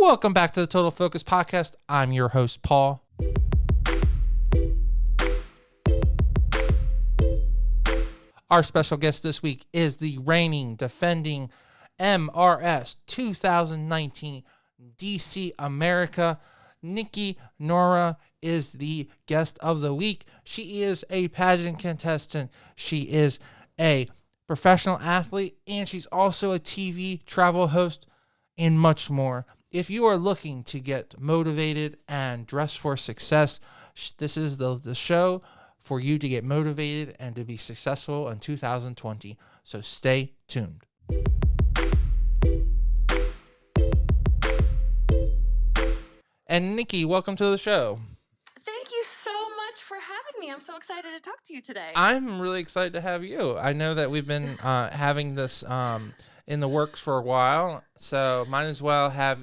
Welcome back to the Total Focus Podcast. I'm your host, Paul. Our special guest this week is the reigning, defending MRS 2019 DC America. Nikki Noya is the guest of the week. She is a pageant contestant. She is a professional athlete, and she's also a TV travel host and much more. If you are looking to get motivated and dress for success, this is the show for you to get motivated and to be successful in 2020. So stay tuned. And Nikki, welcome to the show. Thank you so much for having me. I'm so excited to talk to you today. I'm really excited to have you. I know that we've been having this in the works for a while, so might as well have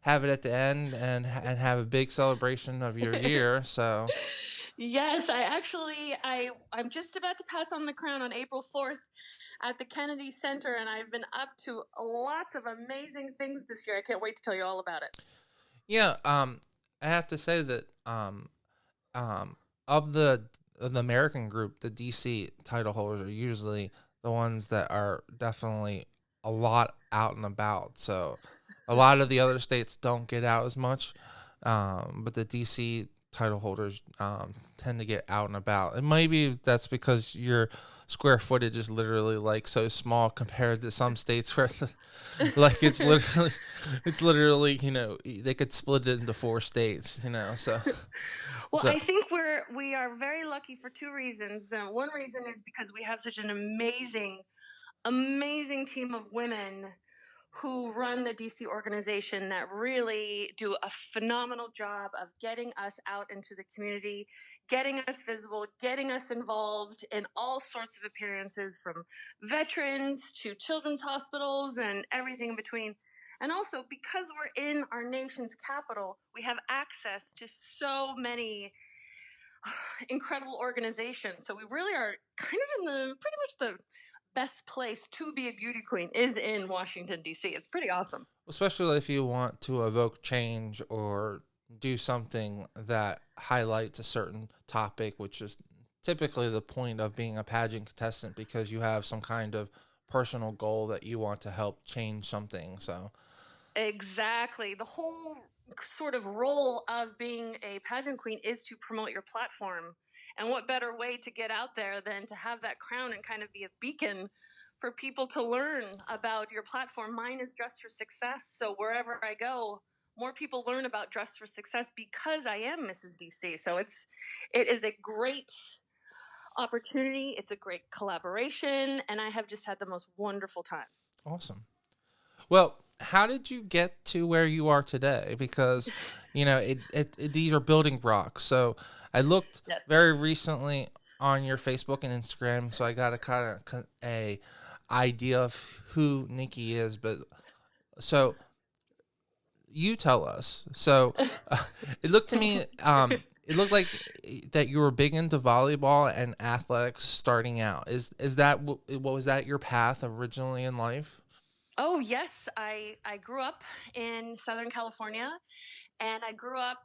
it at the end and have a big celebration of your year. So yes, I'm just about to pass on the crown on April 4th at the Kennedy Center, and I've been up to lots of amazing things this year. I can't wait to tell you all about it. Yeah, I have to say that of the American group, the DC title holders are usually the ones that are definitely a lot out and about. So a lot of the other states don't get out as much, but the DC title holders tend to get out and about. And maybe that's because your square footage is literally like so small compared to some states where like it's literally they could split it into 4 states, so. Well, I think we are very lucky for 2 reasons. One reason is because we have such an amazing team of women who run the DC organization that really do a phenomenal job of getting us out into the community, getting us visible, getting us involved in all sorts of appearances, from veterans to children's hospitals and everything in between. And also, because we're in our nation's capital, we have access to so many incredible organizations. So we really are kind of in pretty much the best place to be a beauty queen is in Washington, D.C. It's pretty awesome. Especially if you want to evoke change or do something that highlights a certain topic, which is typically the point of being a pageant contestant, because you have some kind of personal goal that you want to help change something. So exactly. The whole sort of role of being a pageant queen is to promote your platform. And what better way to get out there than to have that crown and kind of be a beacon for people to learn about your platform. Mine is Dress for Success. So wherever I go, more people learn about Dress for Success because I am Mrs. DC. So it is a great opportunity. It's a great collaboration. And I have just had the most wonderful time. Awesome. Well, how did you get to where you are today? Because, these are building blocks. So I looked very recently on your Facebook and Instagram, so I got a kind of a idea of who Nikki is. But so you tell us. So it looked to me, it looked like that you were big into volleyball and athletics starting out. Is that what was that your path originally in life? Oh, yes. I grew up in Southern California, and I grew up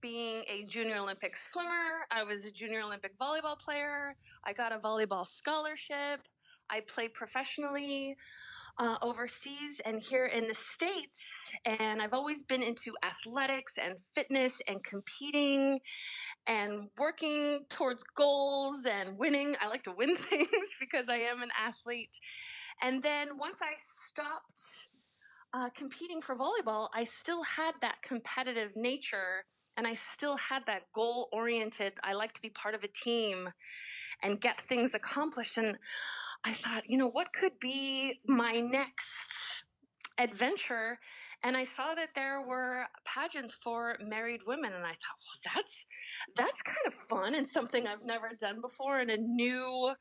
being a Junior Olympic swimmer. I was a Junior Olympic volleyball player. I got a volleyball scholarship. I played professionally overseas and here in the States. And I've always been into athletics and fitness and competing and working towards goals and winning. I like to win things because I am an athlete. And then once I stopped competing for volleyball, I still had that competitive nature, and I still had that goal-oriented, I like to be part of a team and get things accomplished. And I thought, what could be my next adventure? And I saw that there were pageants for married women, and I thought, well, that's kind of fun and something I've never done before, and a new,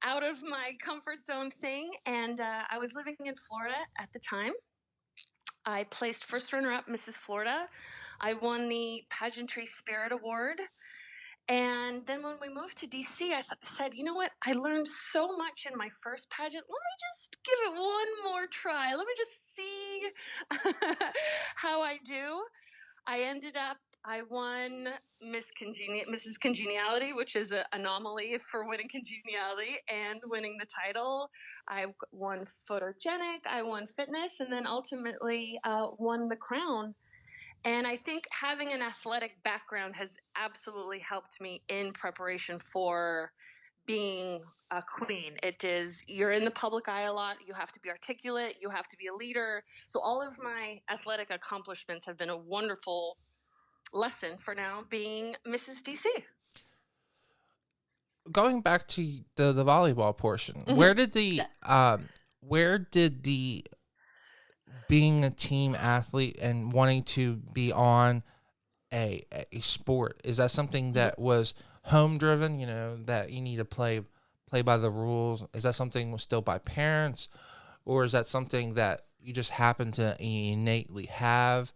out of my comfort zone thing. And I was living in Florida at the time. I placed first runner-up Mrs. Florida. I won the Pageantry Spirit Award. And then when we moved to DC, I said, you know what? I learned so much in my first pageant. Let me just give it one more try. Let me just see how I do. I ended up, I won Mrs. Congeniality, which is an anomaly for winning Congeniality and winning the title. I won Photogenic, I won Fitness, and then ultimately won the crown. And I think having an athletic background has absolutely helped me in preparation for being a queen. It is, you're in the public eye a lot. You have to be articulate. You have to be a leader. So all of my athletic accomplishments have been a wonderful lesson for now being Mrs. DC. Going back to the volleyball portion, where did the being a team athlete and wanting to be on a sport, is that something that was home driven, you know, that you need to play by the rules? Is that something still by parents, or is that something that you just happen to innately have?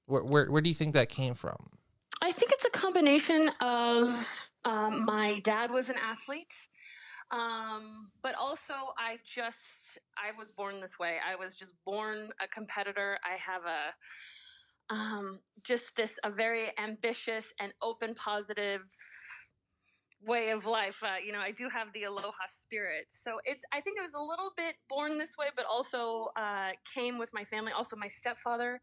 Where do you think that came from? I think it's a combination of my dad was an athlete, but also I was born this way. I was just born a competitor. I have a very ambitious and open, positive way of life. I do have the aloha spirit. So I think it was a little bit born this way, but also came with my family. Also, my stepfather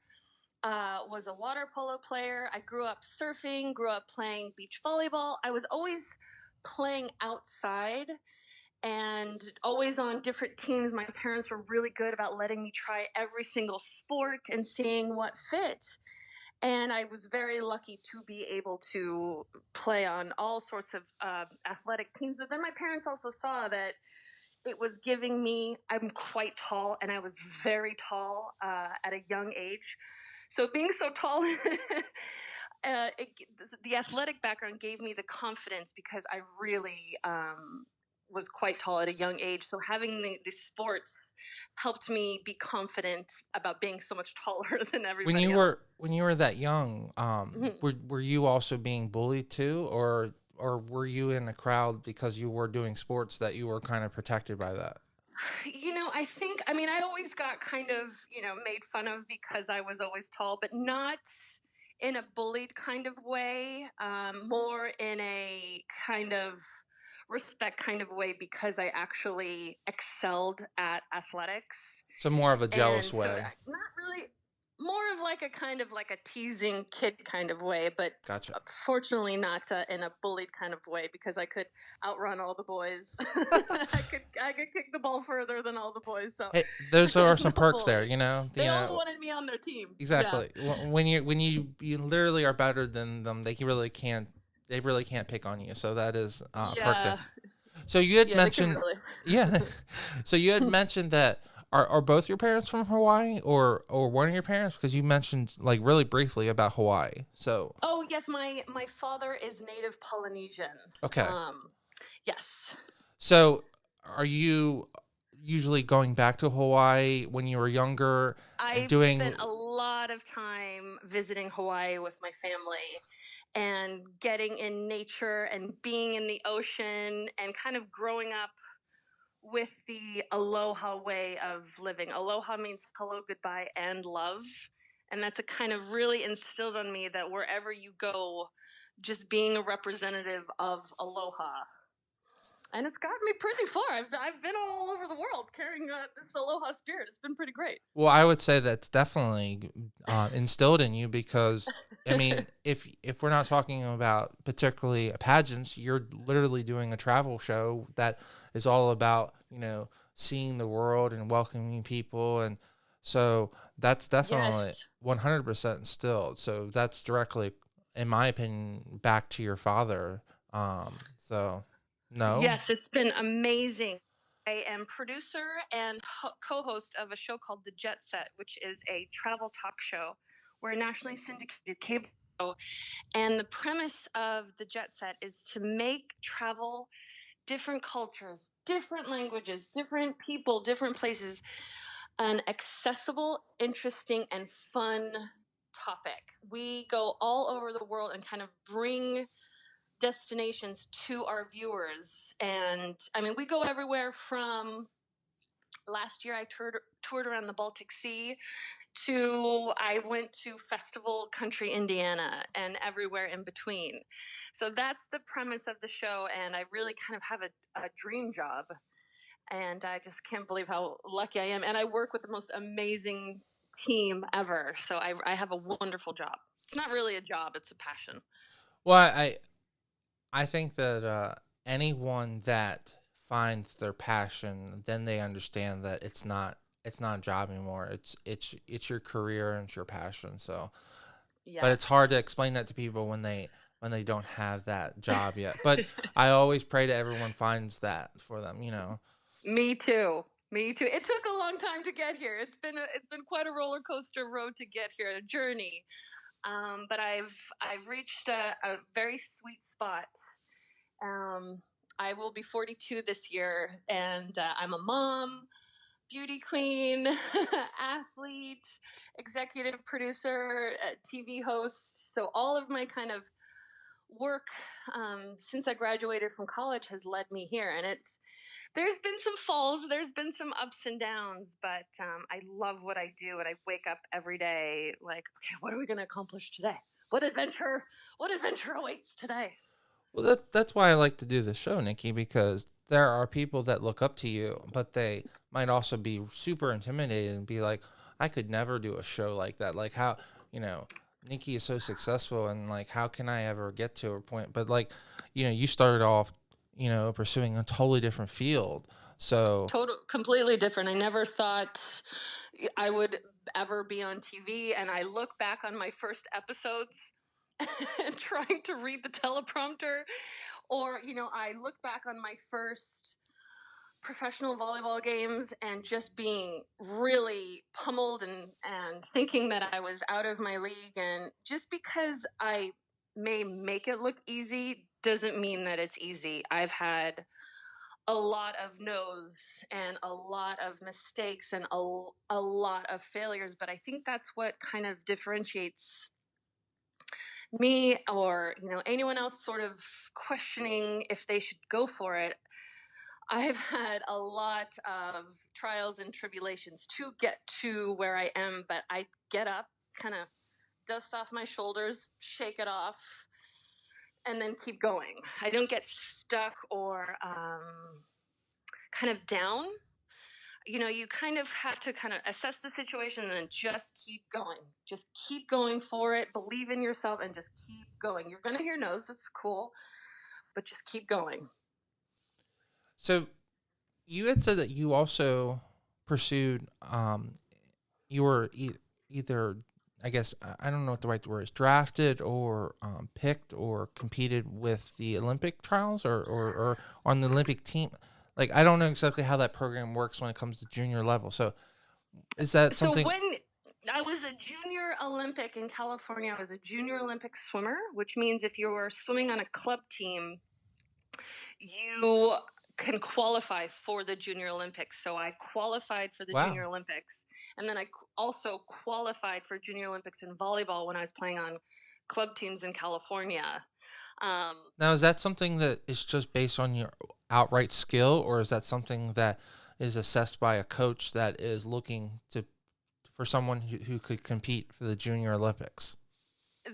was a water polo player. I grew up surfing, grew up playing beach volleyball. I was always playing outside and always on different teams. My parents were really good about letting me try every single sport and seeing what fit. And I was very lucky to be able to play on all sorts of athletic teams. But then my parents also saw that it was giving me, I'm quite tall, and I was very tall at a young age. So being so tall, the athletic background gave me the confidence because I really was quite tall at a young age. So having the sports helped me be confident about being so much taller than everybody else. When you were that young, were you also being bullied too, or were you in a crowd because you were doing sports that you were kind of protected by that? I always got kind of, made fun of because I was always tall, but not in a bullied kind of way, more in a kind of respect kind of way because I actually excelled at athletics. So more of a And jealous so, way. not really, more of like a kind of like a teasing kid kind of way, but Gotcha. fortunately not in a bullied kind of way because I could outrun all the boys. I could kick the ball further than all the boys. So Hey, those are some no perks there, bullying. you know. They all wanted me on their team. Exactly. When you literally are better than them, they really can't pick on you. So that is perk there. Yeah. So you had Yeah, they can mentioned, really. yeah. So you had mentioned that are both your parents from Hawaii, or one of your parents? Because you mentioned like really briefly about Hawaii. So Oh yes, my father is native Polynesian. okay. Yes. So are you usually going back to Hawaii when you were younger and I've doing? spent a lot of time visiting Hawaii with my family and getting in nature and being in the ocean and kind of growing up with the aloha way of living. Aloha means hello, goodbye, and love. And that's a kind of really instilled on me that wherever you go, just being a representative of aloha. And it's gotten me pretty far. I've been all over the world carrying this aloha spirit. It's been pretty great. Well, I would say that's definitely instilled in you because I mean, if we're not talking about particularly pageants, you're literally doing a travel show that is all about seeing the world and welcoming people, and so that's definitely 100% instilled. So that's directly, in my opinion, back to your father. So no. Yes, it's been amazing. I am producer and co-host of a show called The Jet Set, which is a travel talk show. We're a nationally syndicated cable show, and the premise of The Jet Set is to make travel, different cultures, different languages, different people, different places, an accessible, interesting, and fun topic. We go all over the world and kind of bring destinations to our viewers. And I mean, we go everywhere from last year I toured around the Baltic Sea to I went to Festival Country, Indiana, and everywhere in between. So that's the premise of the show, and I really kind of have a dream job, and I just can't believe how lucky I am. And I work with the most amazing team ever, so I have a wonderful job. It's not really a job; it's a passion. Well, I think that anyone that finds their passion, then they understand that it's not a job anymore. It's your career and it's your passion. So, Yes. but it's hard to explain that to people when they don't have that job yet. But I always pray that everyone finds that for them. You know. Me too. Me too. It took a long time to get here. It's been quite a roller coaster road to get here, a journey. But I've reached a very sweet spot. I will be 42 this year, and I'm a mom, beauty queen, athlete, executive producer, TV host. So all of my kind of work since I graduated from college has led me here, and there's been some falls, there's been some ups and downs, but I love what I do, and I wake up every day like, okay, what are we going to accomplish today? What adventure awaits today? Well, that's why I like to do this show, Nikki, because there are people that look up to you, but they might also be super intimidated and be like, I could never do a show like that. Like how, Nikki is so successful and like, how can I ever get to her point? But like, you started off, pursuing a totally different field. So completely different. I never thought I would ever be on TV. And I look back on my first episodes trying to read the teleprompter, or, I look back on my first professional volleyball games and just being really pummeled and thinking that I was out of my league. And just because I may make it look easy doesn't mean that it's easy. I've had a lot of no's and a lot of mistakes and a lot of failures, but I think that's what kind of differentiates me, or anyone else sort of questioning if they should go for it. I've had a lot of trials and tribulations to get to where I am, but I get up, kind of dust off my shoulders, shake it off, and then keep going. I don't get stuck or kind of down. You kind of have to kind of assess the situation and then just keep going. Just keep going for it. Believe in yourself and just keep going. You're going to hear no's. It's cool, but just keep going. So you had said that you also pursued, you were either, I guess, I don't know what the right word is, drafted or picked or competed with the Olympic trials or on the Olympic team. Like, I don't know exactly how that program works when it comes to junior level. So is that something? So when I was a junior Olympic in California, I was a junior Olympic swimmer, which means if you were swimming on a club team, you can qualify for the Junior Olympics. So I qualified for the Junior Olympics. And then I also qualified for Junior Olympics in volleyball when I was playing on club teams in California. Now, is that something that is just based on your outright skill, or is that something that is assessed by a coach that is looking for someone who could compete for the Junior Olympics?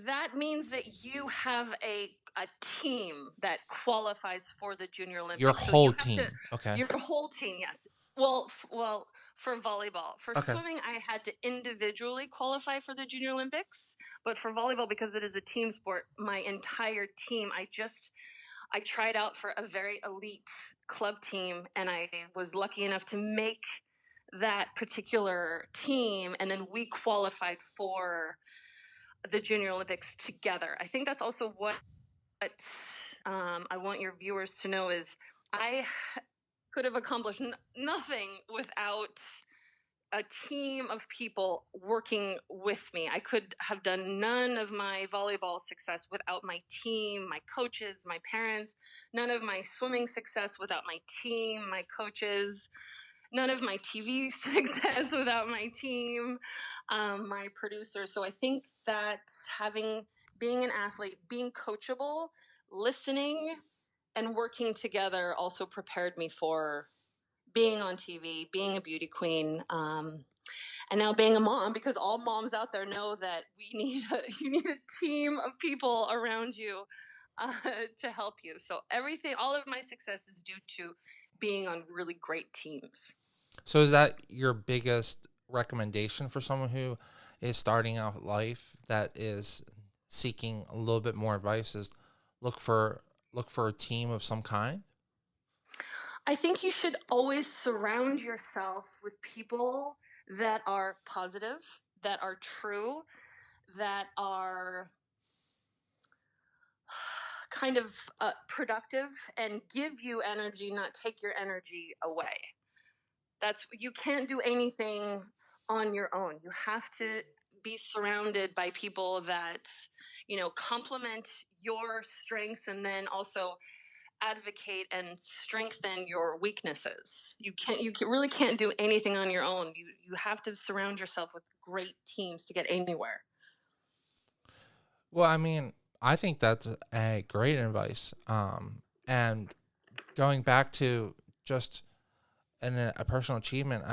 That means that you have a team that qualifies for the Junior Olympics. Your whole team. Okay. Your whole team, yes. Well, for volleyball. For swimming, I had to individually qualify for the Junior Olympics. But for volleyball, because it is a team sport, my entire team, I tried out for a very elite club team, and I was lucky enough to make that particular team, and then we qualified for the Junior Olympics together. I think that's also what I want your viewers to know is I could have accomplished nothing without a team of people working with me. I could have done none of my volleyball success without my team, my coaches, my parents, none of my swimming success without my team, my coaches, none of my TV success without my team, my producer. So I think that being an athlete, being coachable, listening and working together also prepared me for being on TV, being a beauty queen, and now being a mom, because all moms out there know that you need a team of people around you to help you. So all of my success is due to being on really great teams. So is that your biggest recommendation for someone who is starting out life that is seeking a little bit more advice, is look for a team of some kind? I think you should always surround yourself with people that are positive, that are true, that are kind of productive and give you energy, not take your energy away. You can't do anything on your own. You have to be surrounded by people that, complement your strengths and then also advocate and strengthen your weaknesses. You really can't do anything on your own. You have to surround yourself with great teams to get anywhere. Well, I mean, I think that's a great advice. And going back to just a personal achievement,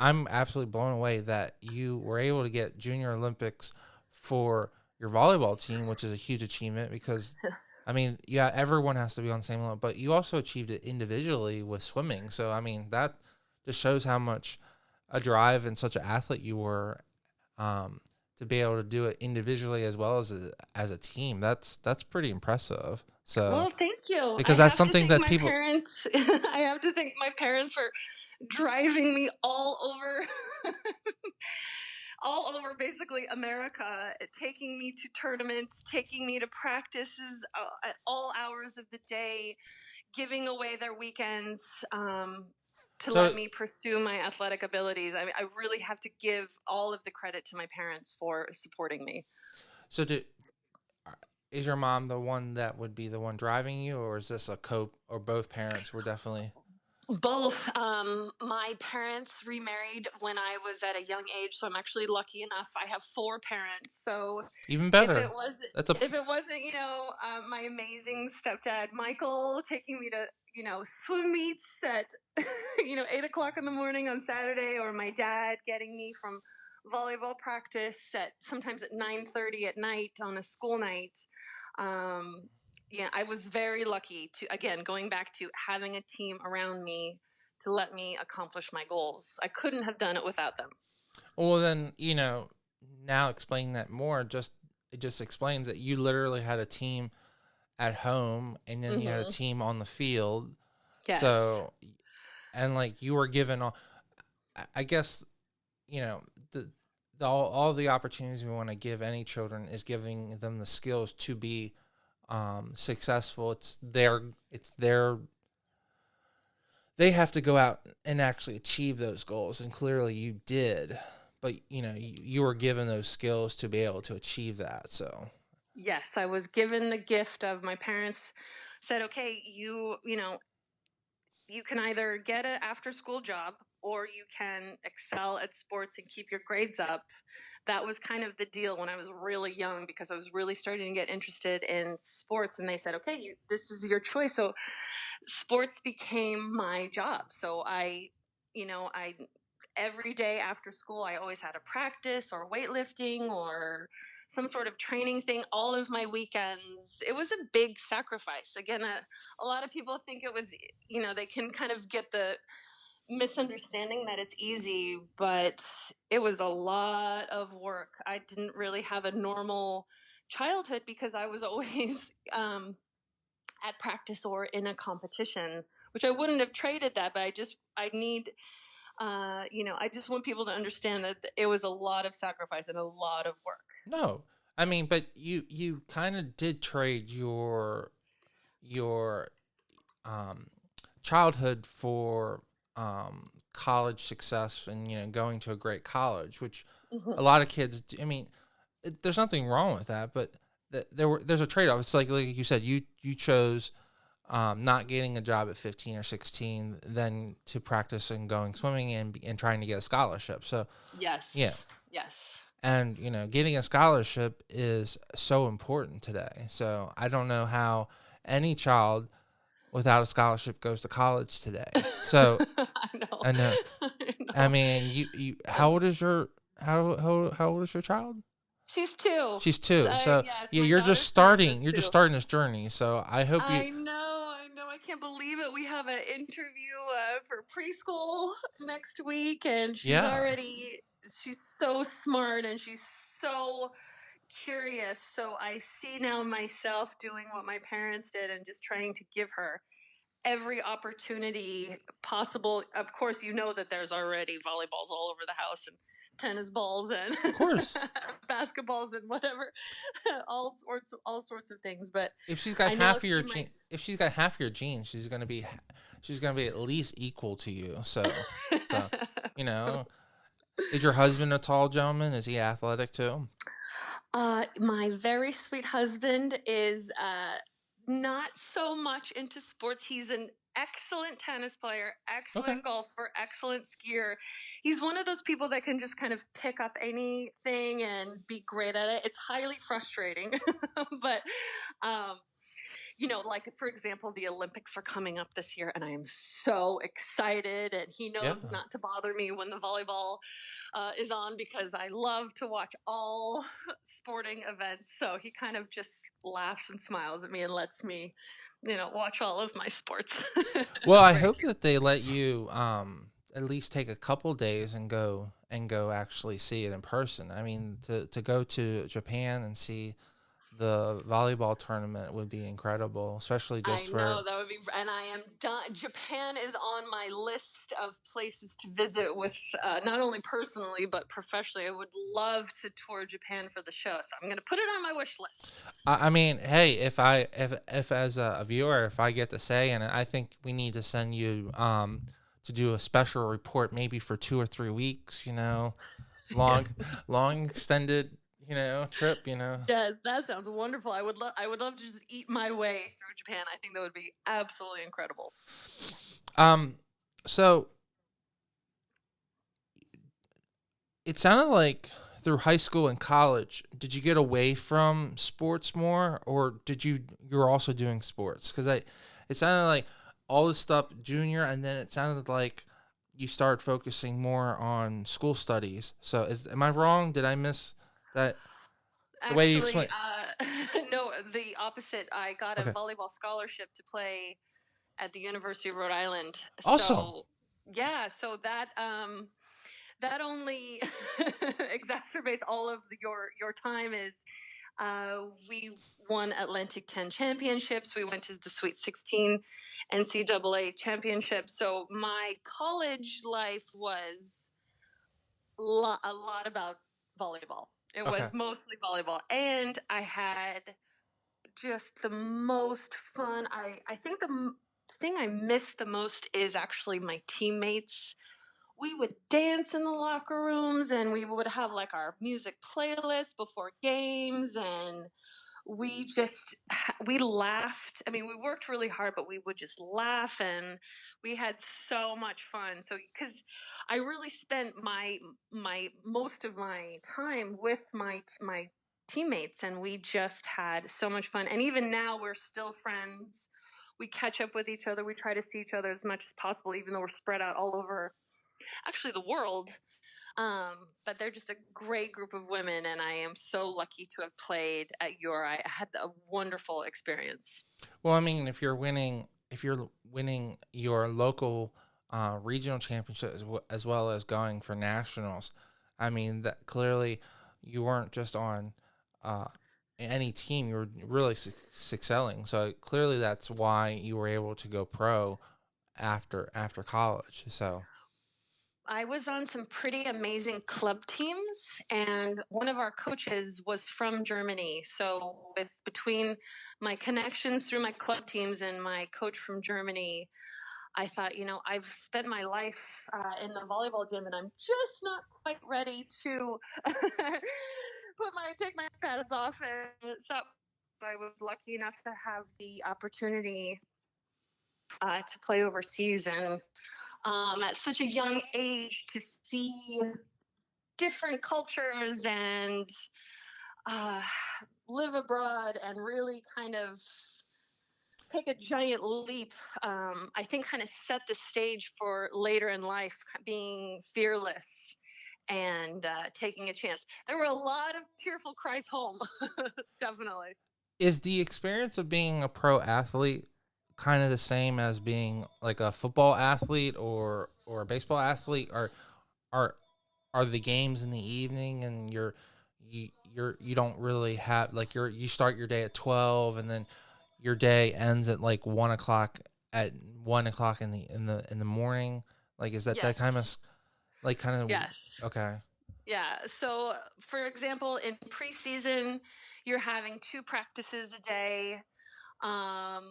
I'm absolutely blown away that you were able to get Junior Olympics for your volleyball team, which is a huge achievement because, I mean, yeah, everyone has to be on the same level, but you also achieved it individually with swimming. So, I mean, that just shows how much a drive and such an athlete you were, to be able to do it individually as well as a team. That's pretty impressive. So, well, thank you. Because that's something that people. Parents, I have to thank my parents for driving me all over all over basically America, taking me to tournaments, taking me to practices at all hours of the day, giving away their weekends to let me pursue my athletic abilities. I mean, I really have to give all of the credit to my parents for supporting me. So is your mom the one that would be the one driving you, or is this or both parents were definitely? Both. My parents remarried when I was at a young age, so I'm actually lucky enough. I have 4 parents, so even better. If it wasn't, my amazing stepdad Michael taking me to swim meets at 8:00 in the morning on Saturday, or my dad getting me from volleyball practice sometimes at 9:30 at night on a school night. I was very lucky to, again, going back to having a team around me to let me accomplish my goals. I couldn't have done it without them. Well, then, now explaining that more, it just explains that you literally had a team at home and then you had a team on the field. Yes. So, and like you were given I guess, all the opportunities we want to give any children is giving them the skills to be successful. They have to go out and actually achieve those goals, and clearly you did, but you were given those skills to be able to achieve that. So yes, I was given the gift of, my parents said, okay, you can either get an after school job or you can excel at sports and keep your grades up. That was kind of the deal when I was really young, because I was really starting to get interested in sports, and they said, okay, this is your choice. So sports became my job. So I every day after school, I always had a practice or weightlifting or some sort of training thing. All of my weekends, it was a big sacrifice. Again, a lot of people think it was, they can kind of get the misunderstanding that it's easy, but it was a lot of work. I didn't really have a normal childhood because I was always at practice or in a competition, which I wouldn't have traded that, but I just want people to understand that it was a lot of sacrifice and a lot of work. No, I mean, but you kind of did trade your childhood for college success and going to a great college, which a lot of kids do. I mean, there's nothing wrong with that, but there's a trade-off. It's like you said, you chose not getting a job at 15 or 16, then to practice and going swimming and trying to get a scholarship. So yes, yeah, yes. And, getting a scholarship is so important today. So I don't know how any child without a scholarship goes to college today. So I know. I know. I I know. mean, you how old is your how old is your child? She's 2. She's So, 2. So yes, yeah, my you're daughter just Samantha is starting. You're just 2. starting this journey. So I hope you. I know, I know. I can't believe it. We have an interview for preschool next week, and Yeah, she's so smart and she's so curious. So I see now myself doing what my parents did and just trying to give her every opportunity possible. Of course, you know that there's already volleyballs all over the house and tennis balls and of course. basketballs and whatever, all sorts of things. But If she's got I now half of your see my. if she's got half your genes, she's gonna be at least equal to you. So you know, is your husband a tall gentleman? Is he athletic too? My very sweet husband is not so much into sports. He's an excellent tennis player, Okay. excellent golfer, excellent skier. He's one of those people that can just kind of pick up anything and be great at it. It's highly frustrating, but um, like for example, the Olympics are coming up this year, and I am so excited. And he Yeah. knows not to bother me when the volleyball is on because I love to watch all sporting events. So he kind of just laughs and smiles at me and lets me, watch all of my sports. Well, It's I very hope cute. that they let you at least take a couple days and go actually see it in person. I mean, to go to Japan and see the volleyball tournament would be incredible, especially I just know for. that would be, and I am done. Japan is on my list of places to visit with, not only personally but professionally. I would love to tour Japan for the show, so I'm going to put it on my wish list. I mean, hey, if as a viewer, if I get to say, and I think we need to send you to do a special report, maybe for 2 or 3 weeks. Yeah. Long, long extended, trip. Yes, that sounds wonderful. I would love to just eat my way through Japan. I think that would be absolutely incredible. Um, so it sounded like through high school and college, did you get away from sports more, or you're also doing sports? Because it sounded like all this stuff junior, and then it sounded like you started focusing more on school studies. So am I wrong? Did I miss that? The way you Actually, explain. no, the opposite. I got a Okay. volleyball scholarship to play at the University of Rhode Island. Awesome. So, yeah, so that only exacerbates all of your time. Is We won Atlantic 10 championships. We went to the Sweet 16 NCAA championship. So my college life was a lot about volleyball. It Okay. was mostly volleyball, and I had just the most fun. I think the thing I miss the most is actually my teammates. We would dance in the locker rooms, and we would have like our music playlist before games, and we laughed. I mean, we worked really hard, but we would just laugh, and we had so much fun. So because I really spent my most of my time with my teammates, and we just had so much fun. And even now we're still friends. We catch up with each other. We try to see each other as much as possible, even though we're spread out all over actually the world. But they're just a great group of women, and I am so lucky to have played at I had a wonderful experience. Well, I mean, if you're winning your local regional championship as well as going for nationals, I mean that clearly you weren't just on uh, any team; you were really excelling. So clearly, that's why you were able to go pro after college. So I was on some pretty amazing club teams, and one of our coaches was from Germany. So, with between my connections through my club teams and my coach from Germany, I thought, I've spent my life in the volleyball gym, and I'm just not quite ready to take my pads off. And so I was lucky enough to have the opportunity to play overseas, and at such a young age to see different cultures and uh, live abroad and really kind of take a giant leap, I think kind of set the stage for later in life, being fearless and taking a chance. There were a lot of tearful cries home, definitely. Is the experience of being a pro athlete kind of the same as being like a football athlete or a baseball athlete? Or are are the games in the evening and you don't really have like you start your day at 12 and then your day ends at like 1 o'clock at 1 o'clock in the morning? Like, is that kind of Yes. like kind of Yes. okay? Yeah. So, for example, in preseason, you're having 2 practices a day. Um,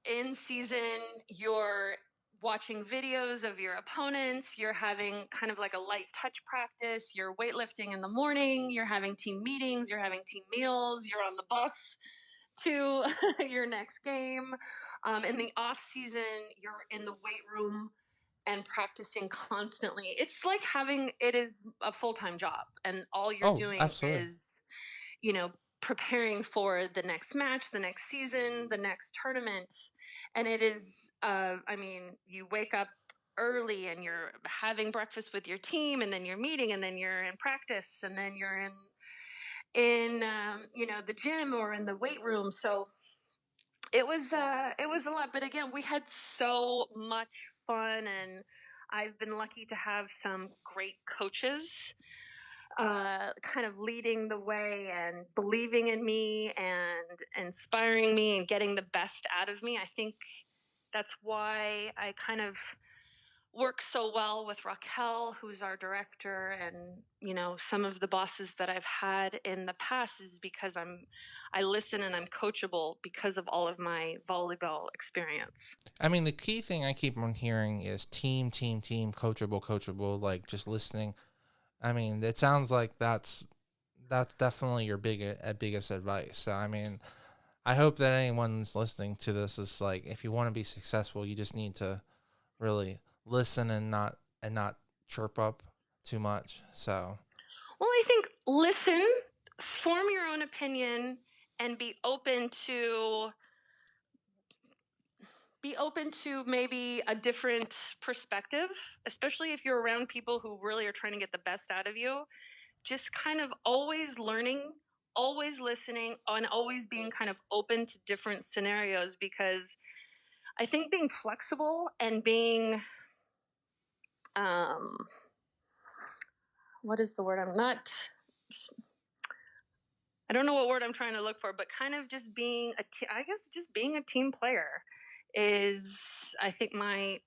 in season, you're watching videos of your opponents. You're having kind of like a light touch practice. You're weightlifting in the morning. You're having team meetings. You're having team meals. You're on the bus to your next game. In the off season, you're in the weight room and practicing constantly. It's like it is a full time job, and all you're Oh, doing absolutely. is, you know, preparing for the next match, the next season, the next tournament. And it is, I mean, you wake up early and you're having breakfast with your team, and then you're meeting, and then you're in practice, and then you're in the gym or in the weight room. So it was a lot, but again, we had so much fun, and I've been lucky to have some great coaches kind of leading the way and believing in me and inspiring me and getting the best out of me. I think that's why I kind of work so well with Raquel, who's our director, and some of the bosses that I've had in the past is because I listen and I'm coachable because of all of my volleyball experience. I mean, the key thing I keep on hearing is team, team, team, coachable, coachable, like just listening. I mean, it sounds like that's definitely your biggest advice. So, I mean, I hope that anyone's listening to this is like, if you want to be successful, you just need to really listen and not chirp up too much. So, Well, I think listen, form your own opinion, and be open to maybe a different perspective, especially if you're around people who really are trying to get the best out of you. Just kind of always learning, always listening, and always being kind of open to different scenarios, because I think being flexible and being um what is the word? I don't know what word I'm trying to look for, but kind of just I guess just being a team player is, I think, my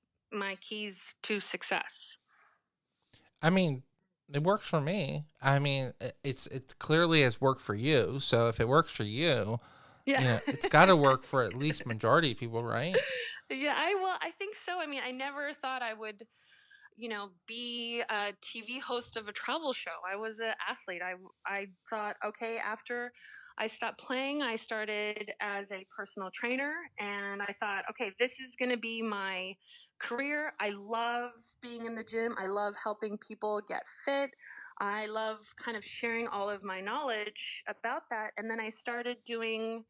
keys to success. I mean, it works for me. I mean, it clearly has worked for you. So, if it works for you, Yeah. it's got to work for at least majority of people, right? Yeah, I think so. I mean, I never thought I would, be a TV host of a travel show. I was an athlete. I thought, okay, after I stopped playing, I started as a personal trainer, and I thought, okay, this is going to be my career. I love being in the gym. I love helping people get fit. I love kind of sharing all of my knowledge about that. And then I started doing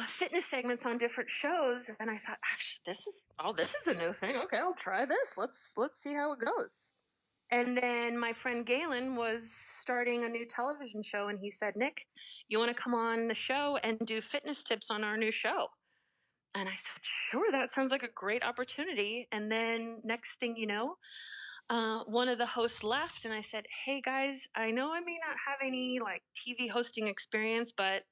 fitness segments on different shows, and I thought, actually, this is a new thing. Okay, I'll try this. Let's see how it goes. And then my friend Galen was starting a new television show, and he said, Nick, you want to come on the show and do fitness tips on our new show? And I said, sure, that sounds like a great opportunity. And then next thing you know, one of the hosts left, and I said, hey guys, I know I may not have any like TV hosting experience, but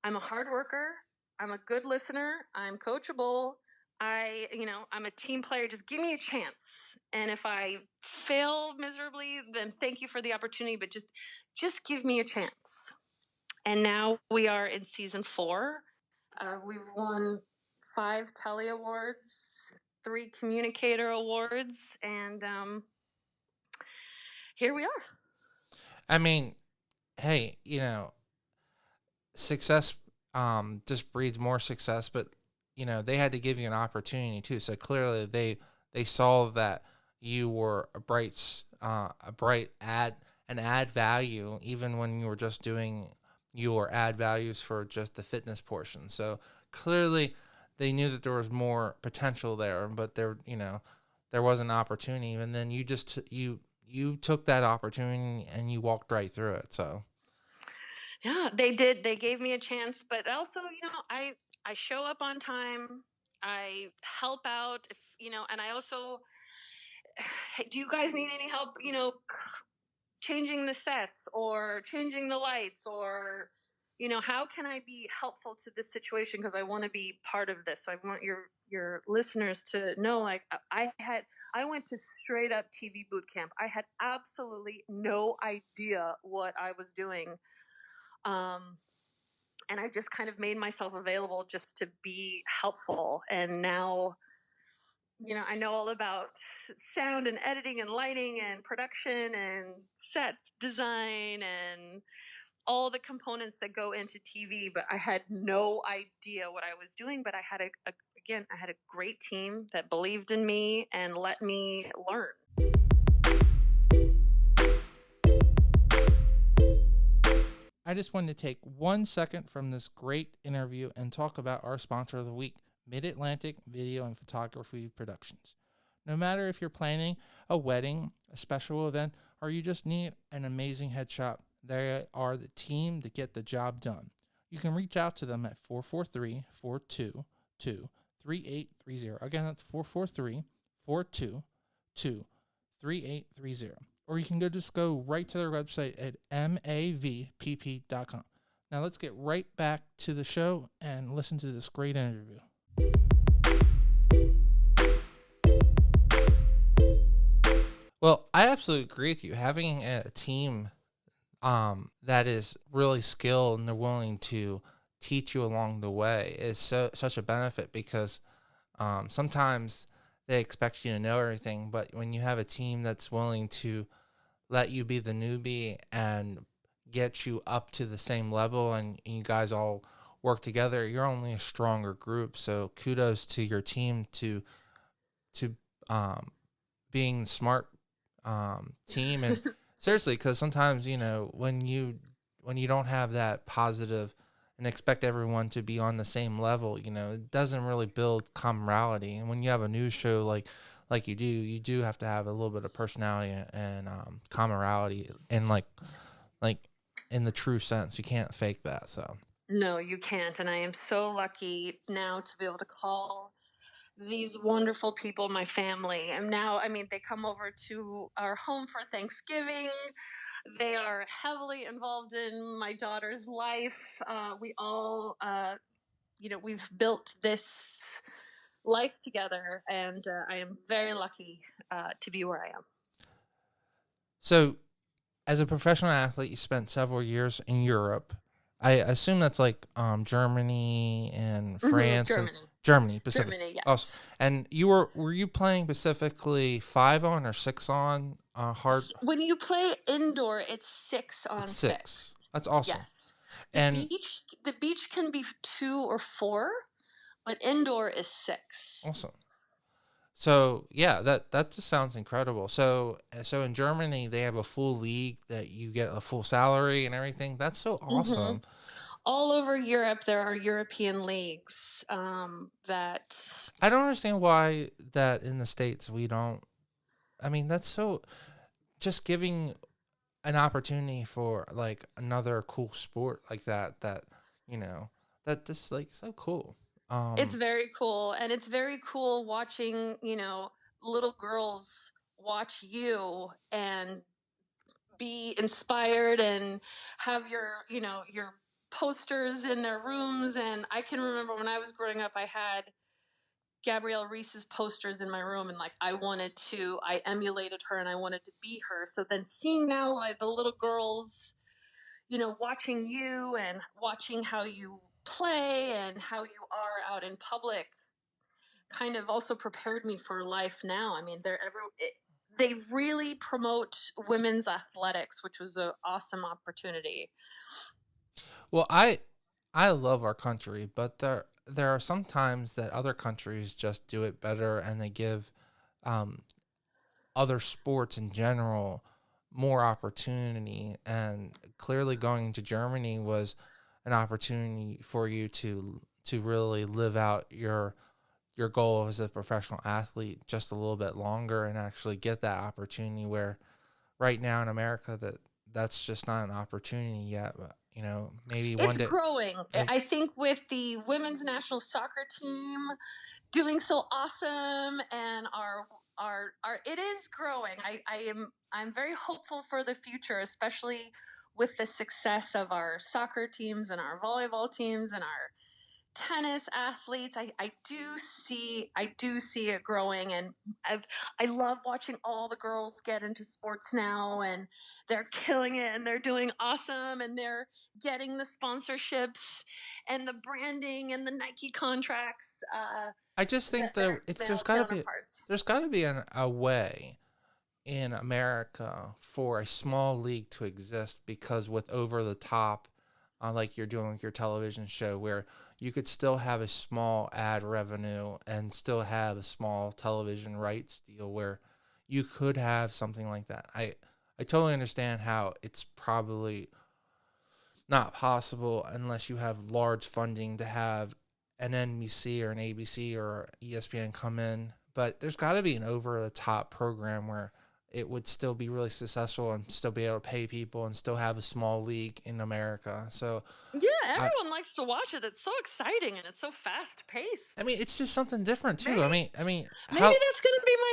I'm a hard worker. I'm a good listener. I'm coachable. I'm a team player. Just give me a chance. And if I fail miserably, then thank you for the opportunity, but just give me a chance. And now we are in season 4. We've won 5 Telly Awards, 3 Communicator Awards, and here we are. I mean, hey, success just breeds more success, but they had to give you an opportunity too. So clearly they saw that you were a bright add value, even when you were just doing your add values for just the fitness portion. So clearly they knew that there was more potential there, but there was an opportunity, and then you took that opportunity and you walked right through it. So Yeah, they did. They gave me a chance, but also, I show up on time. I help out if, and I also, hey, do you guys need any help, changing the sets or changing the lights, or how can I be helpful to this situation, because I want to be part of this. So I want your listeners to know, like, I went to straight up TV boot camp. I had absolutely no idea what I was doing. um and I just kind of made myself available just to be helpful. And now, I know all about sound and editing and lighting and production and sets design and all the components that go into TV, but I had no idea what I was doing. But I had I had a great team that believed in me and let me learn. I just wanted to take 1 second from this great interview and talk about our sponsor of the week, Mid-Atlantic Video and Photography Productions. No matter if you're planning a wedding, a special event, or you just need an amazing headshot, they are the team to get the job done. You can reach out to them at 443-422-3830. Again, that's 443-422-3830. Or you can go right to their website at mavpp.com. Now let's get right back to the show and listen to this great interview. Well, I absolutely agree with you. Having a team that is really skilled and they're willing to teach you along the way is such a benefit, because sometimes they expect you to know everything, but when you have a team that's willing to let you be the newbie and get you up to the same level, and you guys all work together, you're only a stronger group. So kudos to your team to um, being the smart team. And seriously, because sometimes when you don't have that positive and expect everyone to be on the same level, it doesn't really build camaraderie. And when you have a news show like you do have to have a little bit of personality and camaraderie, and like in the true sense. You can't fake that. So No, you can't. And I am so lucky now to be able to call these wonderful people my family. And now, I mean, they come over to our home for Thanksgiving. They are heavily involved in my daughter's life. We all, we've built this life together, and I am very lucky to be where I am. So, as a professional athlete, you spent several years in Europe. I assume that's like Germany and France. Germany. And Germany, Pacific. Germany, yes. Oh, and were you playing specifically 5-on or 6-on hard? When you play indoor, it's 6-on-6. It's 6. That's awesome. Yes. And the beach can be 2 or 4, but indoor is 6. Awesome. So yeah, that just sounds incredible. So in Germany, they have a full league that you get a full salary and everything. That's so awesome. All over Europe, there are European leagues that... I don't understand why that in the States we don't. I mean, that's so just giving an opportunity for like another cool sport like that that just like so cool. It's very cool, and it's very cool watching little girls watch you and be inspired and have your posters in their rooms. And I can remember when I was growing up, I had Gabrielle Reese's posters in my room, and like I emulated her and I wanted to be her. So then seeing now like the little girls, watching you and watching how you play and how you are out in public kind of also prepared me for life now. I mean, they really promote women's athletics, which was an awesome opportunity. Well, I love our country, but there are some times that other countries just do it better, and they give other sports in general more opportunity, and clearly going to Germany was an opportunity for you to really live out your goal as a professional athlete just a little bit longer and actually get that opportunity, where right now in America that's just not an opportunity yet. But maybe one It's day. growing. I think with the women's national soccer team doing so awesome, and our it is growing. I'm very hopeful for the future, especially with the success of our soccer teams and our volleyball teams and our tennis athletes. I do see it growing, and I love watching all the girls get into sports now, and they're killing it, and they're doing awesome, and they're getting the sponsorships and the branding and the Nike contracts. I just think that there's got to be a way in America for a small league to exist, because with over the top, like you're doing with your television show, where you could still have a small ad revenue and still have a small television rights deal, where you could have something like that. I totally understand how it's probably not possible unless you have large funding to have an NBC or an ABC or ESPN come in, but there's got to be an over-the-top program where it would still be really successful and still be able to pay people and still have a small league in America. So yeah, everyone likes to watch it. It's so exciting and it's so fast-paced. I mean, it's just something different too. Maybe maybe that's going to be my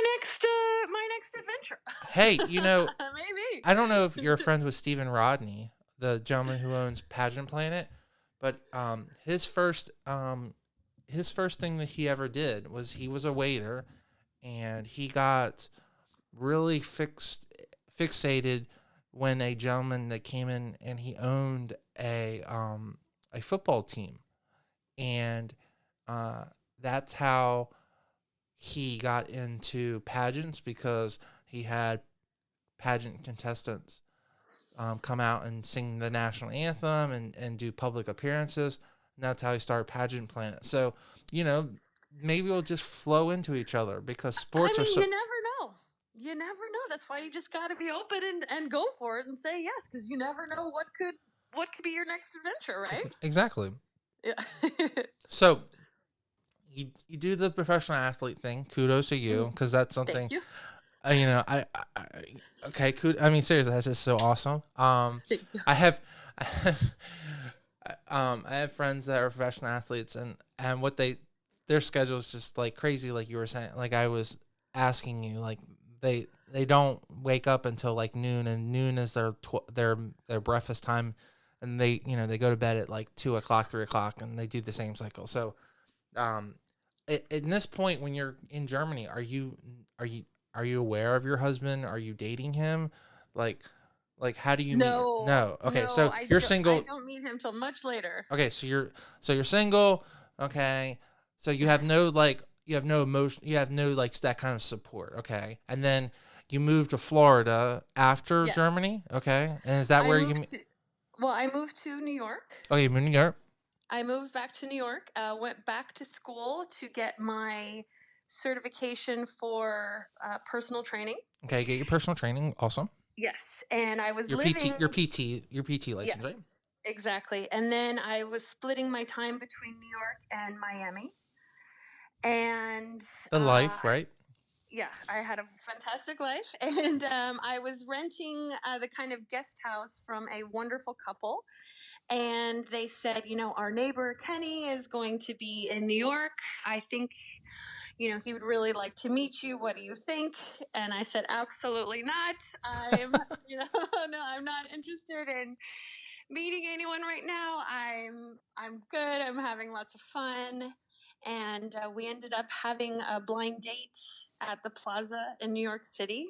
next adventure. Hey, maybe. I don't know if you're friends with Stephen Rodney, the gentleman who owns Pageant Planet, but his first thing that he ever did was he was a waiter, and he got really fixated when a gentleman that came in and he owned a football team, and that's how he got into pageants, because he had pageant contestants come out and sing the national anthem and do public appearances. And that's how he started Pageant Planet. So, maybe we'll just flow into each other, because sports are so... You never know. You never know. That's why you just got to be open and go for it and say yes, because you never know what could be your next adventure, right? Exactly. Yeah. So, you do the professional athlete thing. Kudos to you, because that's something... Thank you. Okay, I mean, seriously, that's just so awesome. Thank you. I have friends that are professional athletes, and what their schedule is just like crazy, like you were saying. Like I was asking you, like they don't wake up until like noon, and noon is their breakfast time, and they go to bed at like 2:00, 3:00, and they do the same cycle. So, at this point, when you're in Germany, are you aware of your husband? Are you dating him? Like how do you meet? No. Okay, no, so you're single. I don't meet him till much later. Okay, so you're single. Okay, so you have no emotion. You have no that kind of support. Okay, and then you moved to Florida after Germany. Okay, and is that where you? I moved to New York. Oh, you moved to New York. I moved back to New York. Went back to school to get my certification for personal training. Okay, get your personal training. Awesome. Yes, and I was your PT license, yes, right? Exactly. And then I was splitting my time between New York and Miami. And the life, right? Yeah, I had a fantastic life, and I was renting the kind of guest house from a wonderful couple. And they said, our neighbor Kenny is going to be in New York. I think he would really like to meet you. What do you think? And I said, absolutely not. I'm, no, I'm not interested in meeting anyone right now. I'm good. I'm having lots of fun. And we ended up having a blind date at the Plaza in New York City.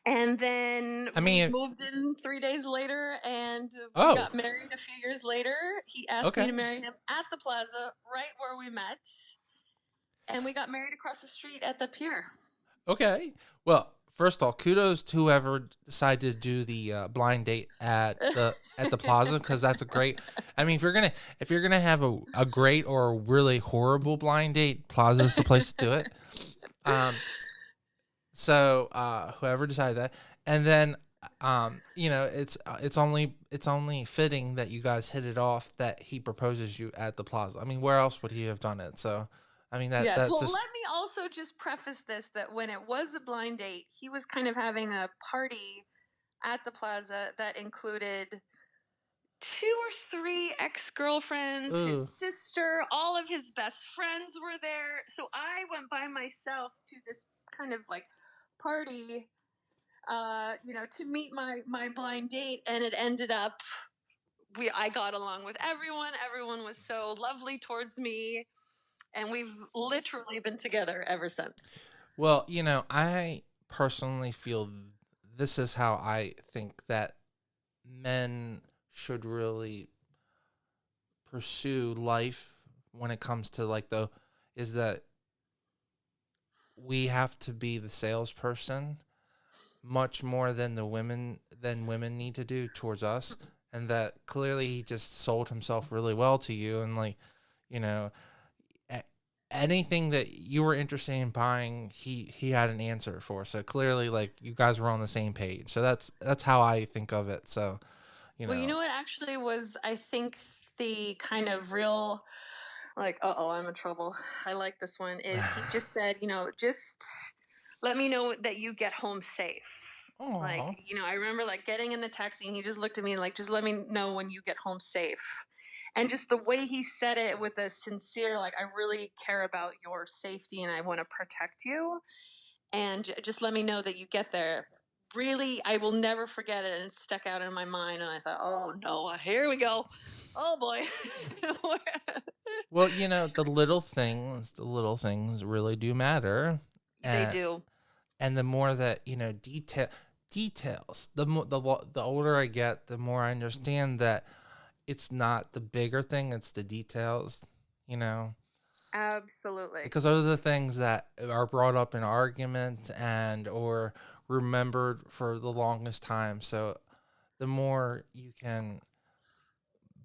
And then we moved in 3 days later, and we got married a few years later. He asked me to marry him at the Plaza, right where we met. And we got married across the street at the pier. Okay. Well, first of all, kudos to whoever decided to do the blind date at the Plaza, because that's a great. I mean, if you're gonna have a great or a really horrible blind date, Plaza is the place to do it. So whoever decided that, and then it's only fitting that you guys hit it off that he proposes you at the plaza. I mean, where else would he have done it? So, I mean Yes. that's Well, just let me also just preface this that when it was a blind date, he was kind of having a party at the plaza that included two or three ex-girlfriends, his ooh. sister, all of his best friends were there. So I went by myself to this kind of like party, to meet my blind date, and it ended up I got along with everyone. Everyone was so lovely towards me, and we've literally been together ever since. Well, I personally feel this is how I think that men should really pursue life when it comes to like is that we have to be the salesperson much more than women need to do towards us, and that clearly he just sold himself really well to you, and like you know anything that you were interested in buying, he had an answer for. So clearly, like, you guys were on the same page. So that's how I think of it. So Well, you know what actually was, I think, the kind of real, like, I'm in trouble. I like this one. Is he just said, just let me know that you get home safe. Like, Aw. I remember like getting in the taxi and he just looked at me like, just let me know when you get home safe. And just the way he said it with a sincere, like, I really care about your safety and I want to protect you. And just let me know that you get there. Really, I will never forget it. And it stuck out in my mind. And I thought, oh no, here we go. Oh boy. Well, the little things really do matter. They And do. and the more that, details, the older I get, the more I understand that it's not the bigger thing, it's the details, you know. Absolutely. Because those are the things that are brought up in argument and or remembered for the longest time. So the more you can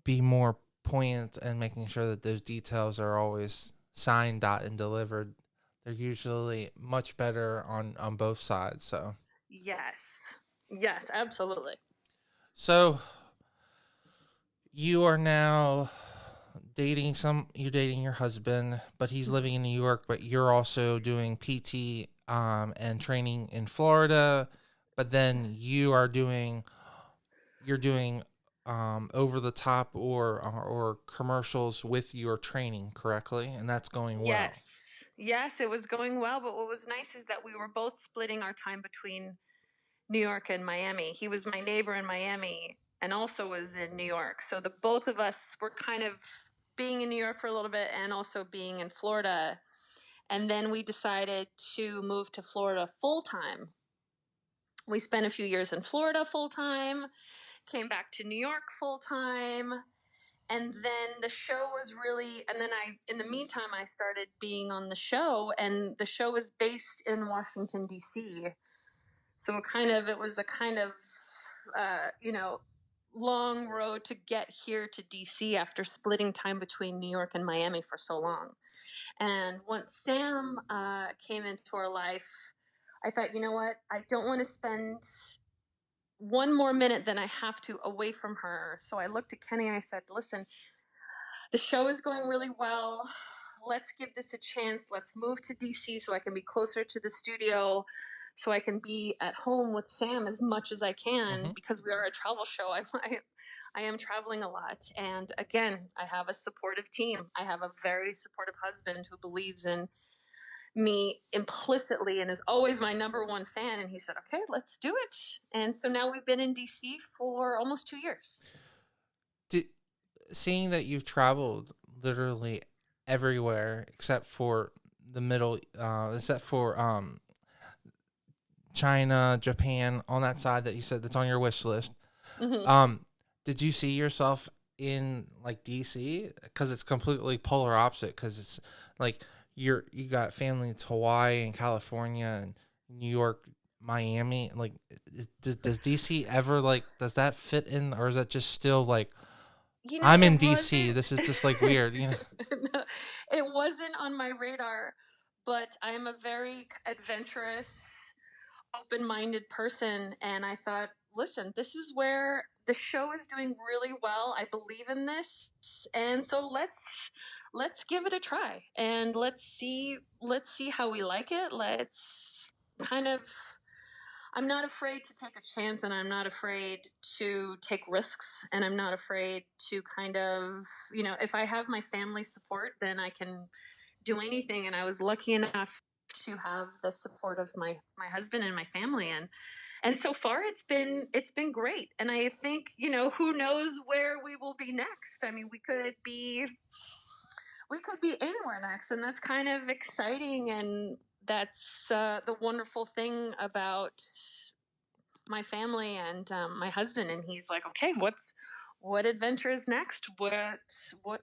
be more poignant and making sure that those details are always signed, dot, and delivered, they're usually much better on both sides. Yes. Yes, absolutely. So you are now you're dating your husband, but he's living in New York, but you're also doing PT and training in Florida, but then you're doing over the top or commercials with your training, correctly, and that's going well. Yes. Yes, it was going well. But what was nice is that we were both splitting our time between New York and Miami. He was my neighbor in Miami and also was in New York. So the both of us were kind of being in New York for a little bit and also being in Florida. And then we decided to move to Florida full time. We spent a few years in Florida full time, came back to New York full time, and then the show was really, and then in the meantime I started being on the show, and the show is based in Washington DC. So it was a kind of uh, you know long road to get here to DC after splitting time between New York and Miami for so long. And once Sam came into our life, I thought, you know what, I don't want to spend one more minute than I have to away from her. So I looked at Kenny and I said, listen, the show is going really well. Let's give this a chance. Let's move to DC so I can be closer to the studio, so I can be at home with Sam as much as I can, Hmm. because we are a travel show. I am traveling a lot. And again, I have a supportive team. I have a very supportive husband who believes in me implicitly and is always my number one fan. And he said, okay, let's do it. And so now we've been in DC for almost 2 years. Did, seeing that you've traveled literally everywhere except for except for China, Japan, on that side that you said that's on your wish list. Mm-hmm. Did you see yourself in like DC? Because it's completely polar opposite. Because it's like you got family in Hawaii and California and New York, Miami. Like, does DC ever like does that fit in, or is that just still like I'm in It DC? wasn't. This is just like weird, you know. No, it wasn't on my radar, but I am a very adventurous. open-minded person, and I thought, listen, this is where the show is doing really well. I believe in this, and so let's give it a try, and let's see how we like it. Let's kind of, I'm not afraid to take a chance, and I'm not afraid to take risks, and I'm not afraid to kind of, if I have my family support, then I can do anything. And I was lucky enough to have the support of my husband and my family, and so far it's been great. And I think, who knows where we will be next. I mean, we could be anywhere next, and that's kind of exciting. And that's the wonderful thing about my family and my husband. And he's like, okay, what adventure is next? What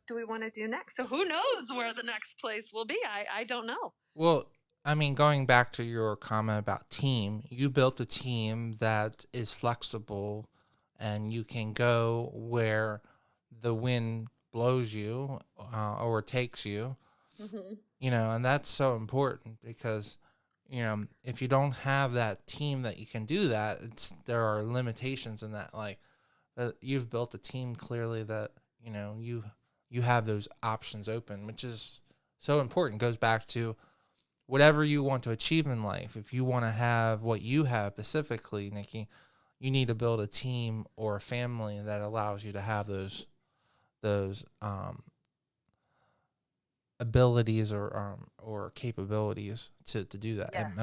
do we want to do next? So who knows where the next place will be? I don't know. Well, I mean, going back to your comment about team, you built a team that is flexible and you can go where the wind blows you or takes you, Mm-hmm. and that's so important because, if you don't have that team that you can do that, there are limitations in that. Like, you've built a team clearly that, you have those options open, which is so important. Goes back to whatever you want to achieve in life. If you want to have what you have specifically, Nikki, you need to build a team or a family that allows you to have those abilities or capabilities to do that. Yes.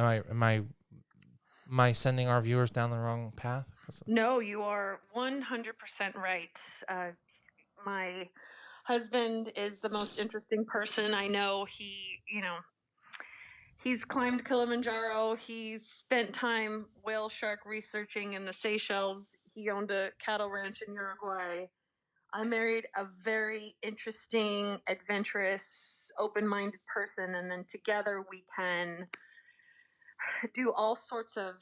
Am I sending our viewers down the wrong path? No, you are 100% right. My husband is the most interesting person I know. He's climbed Kilimanjaro. He's spent time whale shark researching in the Seychelles. He owned a cattle ranch in Uruguay. I married a very interesting, adventurous, open-minded person, and then together we can do all sorts of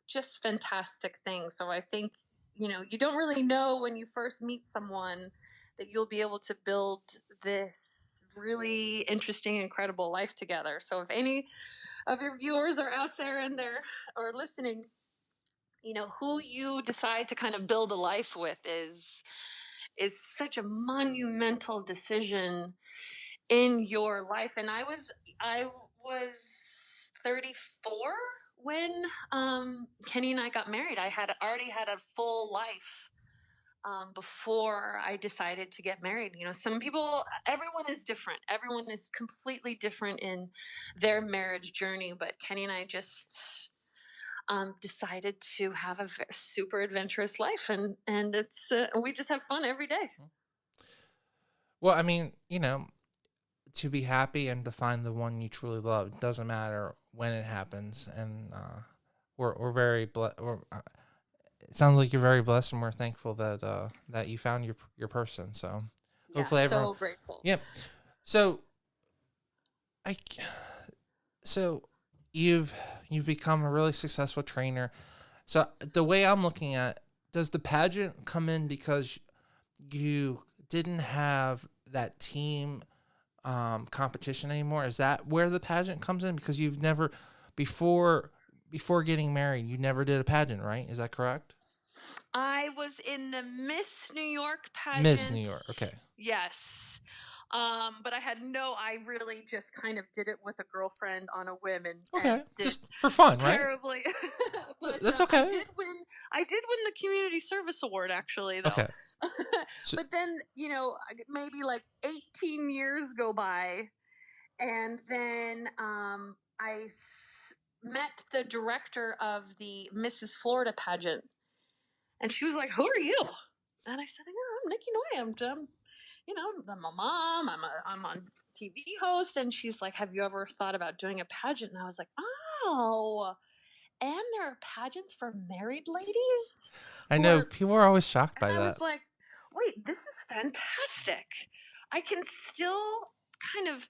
just fantastic things. So I think, you don't really know when you first meet someone that you'll be able to build this really interesting, incredible life together. So if any of your viewers are out there and they're or listening, who you decide to kind of build a life with is such a monumental decision in your life. And I was 34 when Kenny and I got married. I had already had a full life before I decided to get married. Some people, everyone is different. Everyone is completely different in their marriage journey. But Kenny and I just decided to have a super adventurous life, and it's we just have fun every day. Well, I mean, to be happy and to find the one you truly love, it doesn't matter when it happens. And we're very blessed. It sounds like you're very blessed, and we're thankful that you found your person. So hopefully everyone. So grateful. Yep. So so you've become a really successful trainer. So the way I'm looking at, does the pageant come in because you didn't have that team competition anymore? Is that where the pageant comes in? Because you've never before getting married, you never did a pageant, right? Is that correct? I was in the Miss New York pageant. Miss New York, okay. Yes. But I really just kind of did it with a girlfriend on a whim, and just for fun, terribly. right? But That's okay. I did win the community service award, actually, though. Okay. But then, maybe like 18 years go by, and then met the director of the Mrs. Florida pageant, and she was like, "Who are you?" And I said, "I'm Nikki Noya. I'm a mom. I'm on TV host." And she's like, "Have you ever thought about doing a pageant?" And I was like, "Oh, and there are pageants for married ladies?" I know people are always shocked by that. I was like, "Wait, this is fantastic. I can still kind of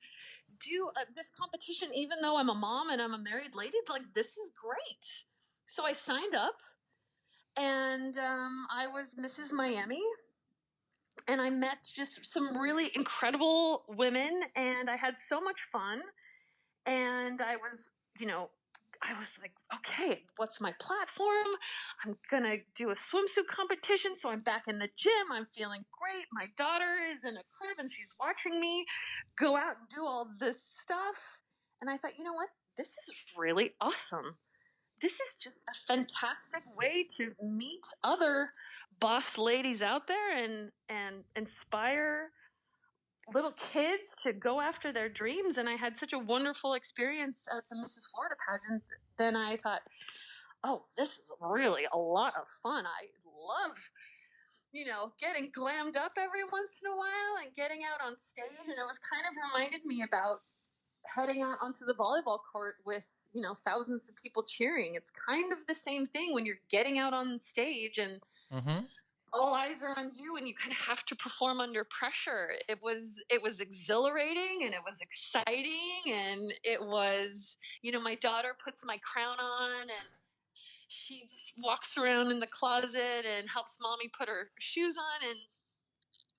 do this competition even though I'm a mom and I'm a married lady. Like, this is great." So I signed up, and I was Mrs. Miami, and I met just some really incredible women, and I had so much fun. And I was, I was like, okay, what's my platform? I'm going to do a swimsuit competition. So I'm back in the gym. I'm feeling great. My daughter is in a crib and she's watching me go out and do all this stuff. And I thought, you know what? This is really awesome. This is just a fantastic way to meet other boss ladies out there and inspire little kids to go after their dreams. And I had such a wonderful experience at the Mrs. Florida pageant. Then I thought, oh, this is really a lot of fun. I love, getting glammed up every once in a while and getting out on stage. And it was kind of reminded me about heading out onto the volleyball court with, thousands of people cheering. It's kind of the same thing when you're getting out on stage and Mm-hmm. all eyes are on you and you kind of have to perform under pressure. It was exhilarating and it was exciting and it was, my daughter puts my crown on and she just walks around in the closet and helps mommy put her shoes on, and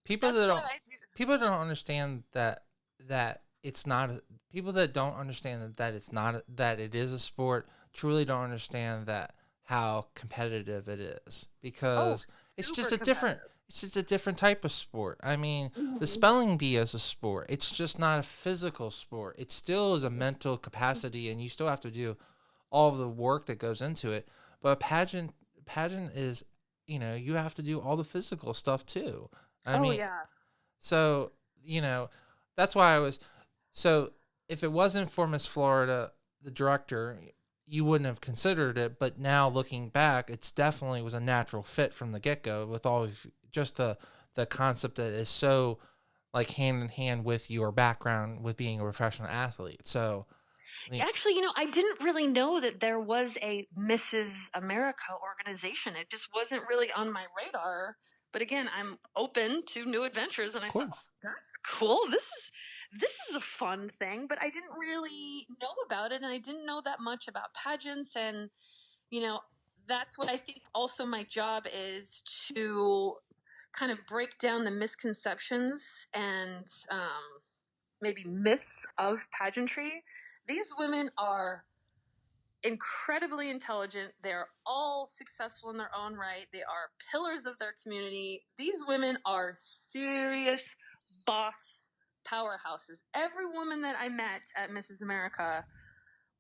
People that's that what don't I do. people don't understand that it's not people that don't understand that it's not that it is a sport truly don't understand that how competitive it is, Oh, because it's super just a different competitive. it's just a different type of sport. I mean, the Mm-hmm. spelling bee is a sport. It's just not a physical sport. It still is a mental capacity, and you still have to do all of the work that goes into it. But a pageant is, you have to do all the physical stuff too. I Oh mean, yeah. so, that's why I was. So, if it wasn't for Miss Florida, the director, you wouldn't have considered it. But now looking back, it's definitely was a natural fit from the get go with all just the concept that is so like hand in hand with your background with being a professional athlete. So, I mean, Actually, I didn't really know that there was a Mrs. America organization. It just wasn't really on my radar. But again, I'm open to new adventures, and of I thought, oh, course. that's cool. This is a fun thing, but I didn't really know about it, and I didn't know that much about pageants. And you know, that's what I think. Also, my job is to kind of break down the misconceptions and maybe myths of pageantry. These women are incredibly intelligent. They're all successful in their own right. They are pillars of their community. These women are serious boss powerhouses. Every woman that I met at Mrs. America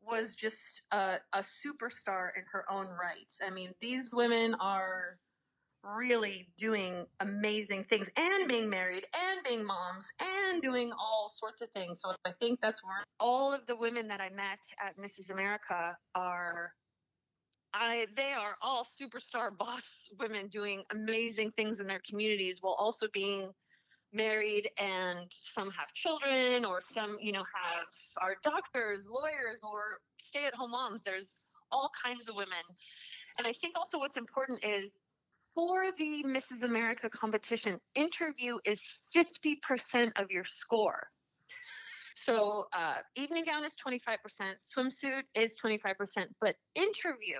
was just a superstar in her own right. I mean, these women are really doing amazing things and being married and being moms and doing all sorts of things. So I think that's where all of the women that I met at Mrs. America are they are all superstar boss women doing amazing things in their communities while also being married, and some have children or some, have are doctors, lawyers, or stay-at-home moms. There's all kinds of women. And I think also what's important is for the Mrs. America competition, interview is 50% of your score. So evening gown is 25%, swimsuit is 25%, but interview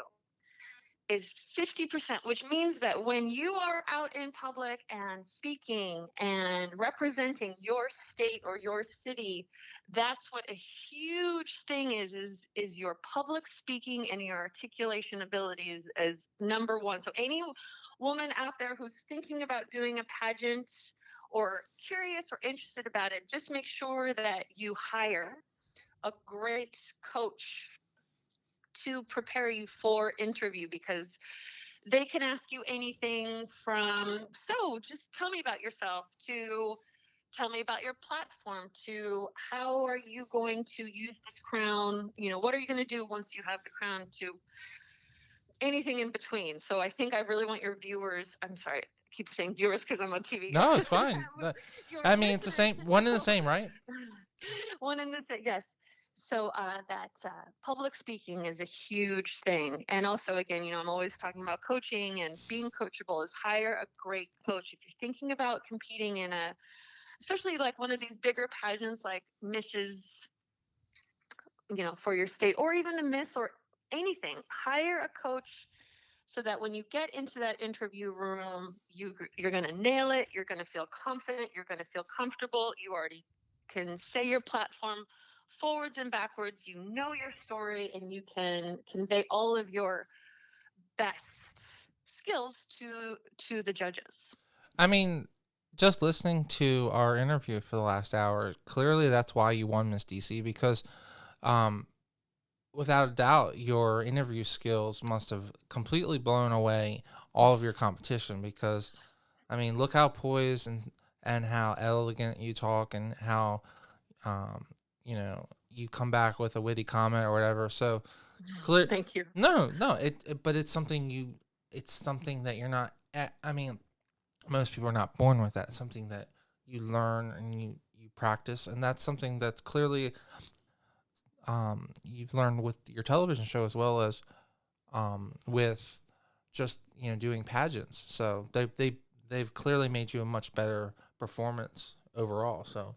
is 50%, which means that when you are out in public and speaking and representing your state or your city, that's what a huge thing is your public speaking and your articulation abilities is number one. So any woman out there who's thinking about doing a pageant or curious or interested about it, just make sure that you hire a great coach to prepare you for interview, because they can ask you anything from, so just tell me about yourself, to tell me about your platform, to how are you going to use this crown, what are you going to do once you have the crown, to anything in between. So I think I really want your viewers, I'm sorry, I keep saying viewers because I'm on TV. No, it's fine. Your I mean, it's the listeners same, to one and the know. same, right? One in the same, yes. So that public speaking is a huge thing. And also, again, I'm always talking about coaching and being coachable is hire a great coach. If you're thinking about competing in especially like one of these bigger pageants like Mrs., for your state, or even the Miss or anything, hire a coach so that when you get into that interview room, you're going to nail it. You're going to feel confident. You're going to feel comfortable. You already can say your platform forwards and backwards. You know your story, and you can convey all of your best skills to the judges. I mean, just listening to our interview for the last hour, clearly that's why you won Miss DC, because um, without a doubt, your interview skills must have completely blown away all of your competition. Because, I mean, look how poised and how elegant you talk, and how, you come back with a witty comment or whatever. So, clear. Thank you. No. But it's something it's something that you're not. I mean, most people are not born with that. It's something that you learn and you practice, and that's something that's clearly you've learned with your television show, as well as with just doing pageants. So they've clearly made you a much better performance overall. So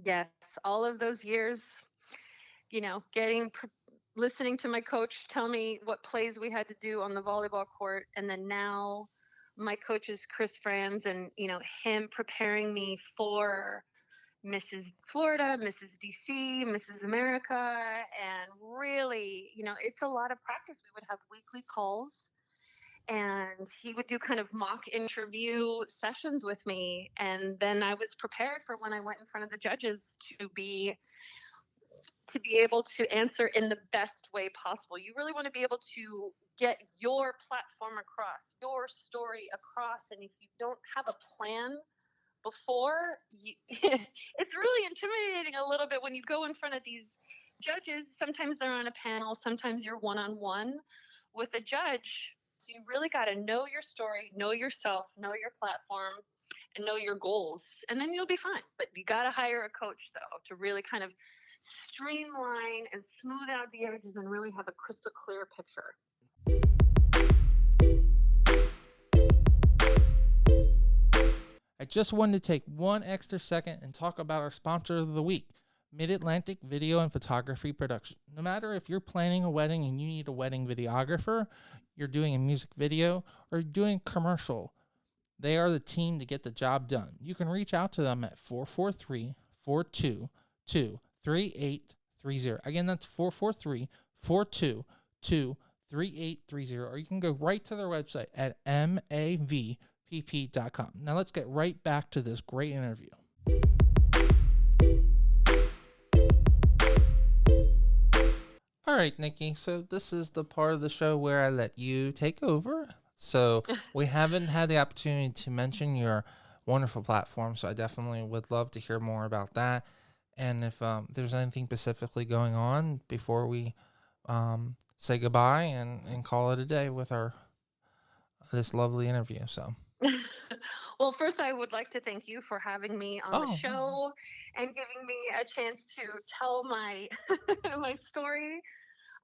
Yes, all of those years, listening to my coach tell me what plays we had to do on the volleyball court, and then now my coach is Chris Franz, and him preparing me for Mrs. Florida, Mrs. DC, Mrs. America, and really, it's a lot of practice. We would have weekly calls, and he would do kind of mock interview sessions with me, and then I was prepared for when I went in front of the judges to be able to answer in the best way possible. You really want to be able to get your platform across, your story across. And if you don't have a plan before, it's really intimidating a little bit when you go in front of these judges. Sometimes they're on a panel, sometimes you're one on one with a judge. So you really got to know your story, know yourself, know your platform, and know your goals, and then you'll be fine. But you got to hire a coach, though, to really kind of streamline and smooth out the edges and really have a crystal clear picture. I just wanted to take one extra second and talk about our sponsor of the week, Mid-Atlantic Video and Photography Production. No matter if you're planning a wedding and you need a wedding videographer, you're doing a music video, or you're doing a commercial, they are the team to get the job done. You can reach out to them at 443-422-3830. Again, that's 443-422-3830. Or you can go right to their website at mavpp.com. Now let's get right back to this great interview. All right, Nikki. So this is the part of the show where I let you take over. So we haven't had the opportunity to mention your wonderful platform, so I definitely would love to hear more about that. And if there's anything specifically going on before we say goodbye and call it a day with this lovely interview. So. Well, first, I would like to thank you for having me on the show and giving me a chance to tell my my story.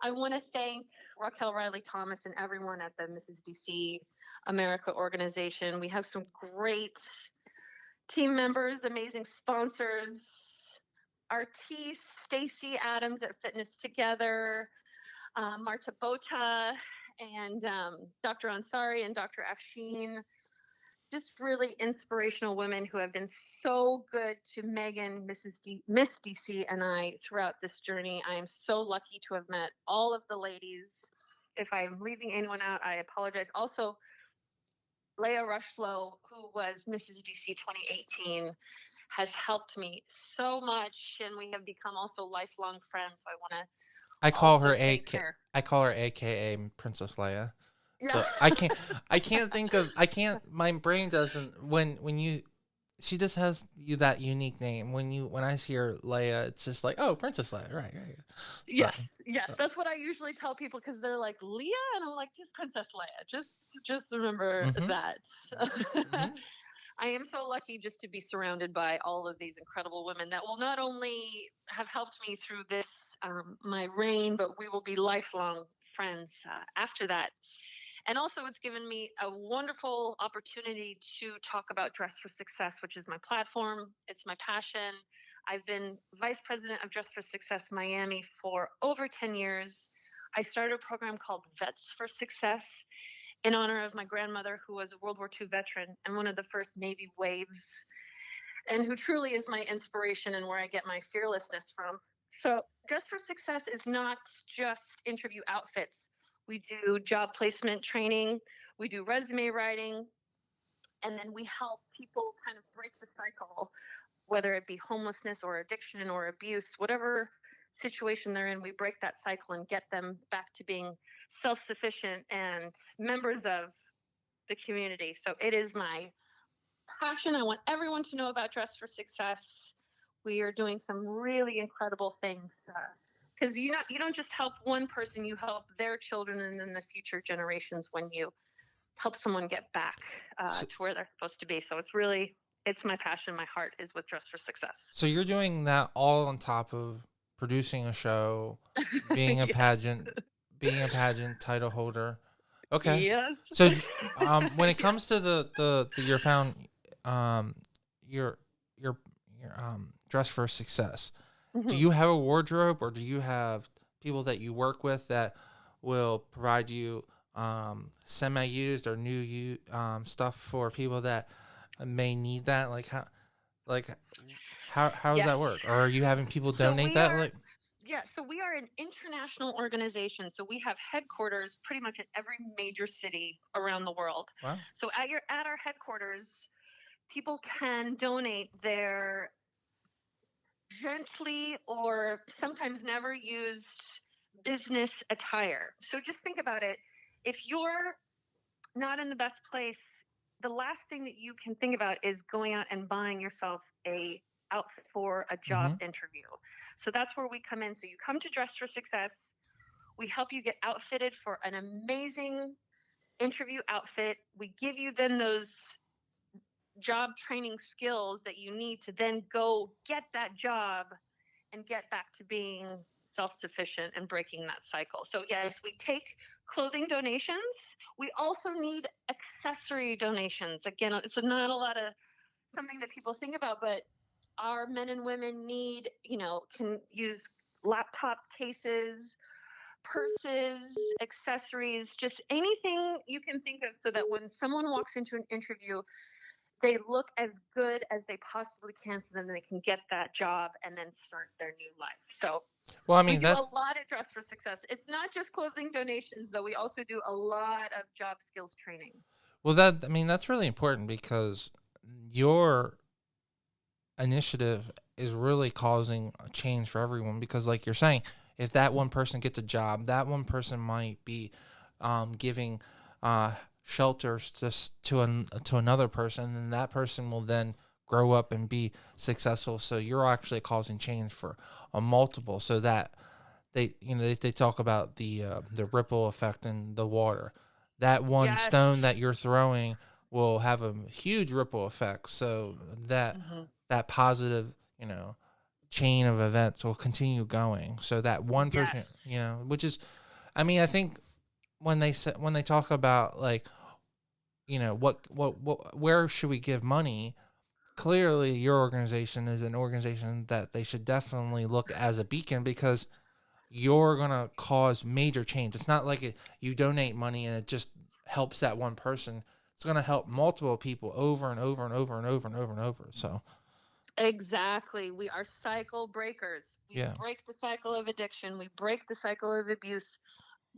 I want to thank Raquel Riley Thomas and everyone at the Mrs. DC America organization. We have some great team members, amazing sponsors. Artiste Stacy Adams at Fitness Together, Marta Bota, and Dr. Ansari and Dr. Afshin. Just really inspirational women who have been so good to Megan, Miss DC, and I throughout this journey. I am so lucky to have met all of the ladies. If I'm leaving anyone out, I apologize. Also, Leah Rushlow, who was Mrs. DC 2018, has helped me so much, and we have become also lifelong friends. So I want to. I call her AKA Princess Leia. Yeah. So I can't my brain doesn't she just has that unique name. When I hear Leia, it's just like, oh, Princess Leia, right. Yes. That's what I usually tell people, because they're like, Leah, and I'm like, just Princess Leia. Just remember that. Mm-hmm. I am so lucky just to be surrounded by all of these incredible women that will not only have helped me through this, my reign, but we will be lifelong friends after that. And also, it's given me a wonderful opportunity to talk about Dress for Success, which is my platform. It's my passion. I've been vice president of Dress for Success Miami for over 10 years. I started a program called Vets for Success in honor of my grandmother, who was a World War II veteran and one of the first Navy waves, and who truly is my inspiration and where I get my fearlessness from. So Dress for Success is not just interview outfits. We do job placement training, we do resume writing, and then we help people kind of break the cycle, whether it be homelessness or addiction or abuse, whatever situation they're in, we break that cycle and get them back to being self sufficient and members of the community. So it is my passion. I want everyone to know about Dress for Success. We are doing some really incredible things because you don't just help one person, you help their children and then the future generations when you help someone get back So, to where they're supposed to be. So it's my passion. My heart is with Dress for Success. so you're doing that all on top of producing a show, being a Yes. pageant title holder. Okay. Yes. So, when it Yeah. comes to the your found, um, your your dress for success, do Mhm. you have a wardrobe or do you have people that you work with that will provide you semi-used or stuff for people that may need that? Like how does that Yes. work? Or are you having people So donate we that? are Like, Yeah, so we are an international organization. So we have headquarters pretty much in every major city around the world. wow. So at our headquarters, people can donate their gently or sometimes never used business attire. So just think about it. If you're not in the best place, the last thing that you can think about is going out and buying yourself a outfit for a job Mm-hmm. interview. So that's where we come in. So you come to Dress for Success. We help you get outfitted for an amazing interview outfit. We give you then those job training skills that you need to then go get that job and get back to being self sufficient and breaking that cycle. So, yes, we take clothing donations. We also need accessory donations. Again, it's not a lot of something that people think about, but our men and women need, can use laptop cases, purses, accessories, just anything you can think of so that when someone walks into an interview, they look as good as they possibly can so then they can get that job and then start their new life. So Well, I we mean do that. a lot at Dress for Success. It's not just clothing donations, though. We also do a lot of job skills training. Well, that I mean that's really important because your initiative is really causing a change for everyone. Because, like you're saying, if that one person gets a job, that one person might be giving shelters to another person, and that person will then grow up and be successful. So you're actually causing change for a multiple. So that they talk about the ripple effect in the water. That one stone Yes. that you're throwing will have a huge ripple effect. So Hmm. that positive, chain of events will continue going. So that one person, Yes. which is, I mean, I think when they talk about like, where should we give money? Clearly, your organization is an organization that they should definitely look as a beacon because you're gonna cause major change. It's not like you donate money and it just helps that one person. It's gonna help multiple people over and over and over and over and over and over. So Exactly. We are cycle breakers. We yeah, break the cycle of addiction. We break the cycle of abuse,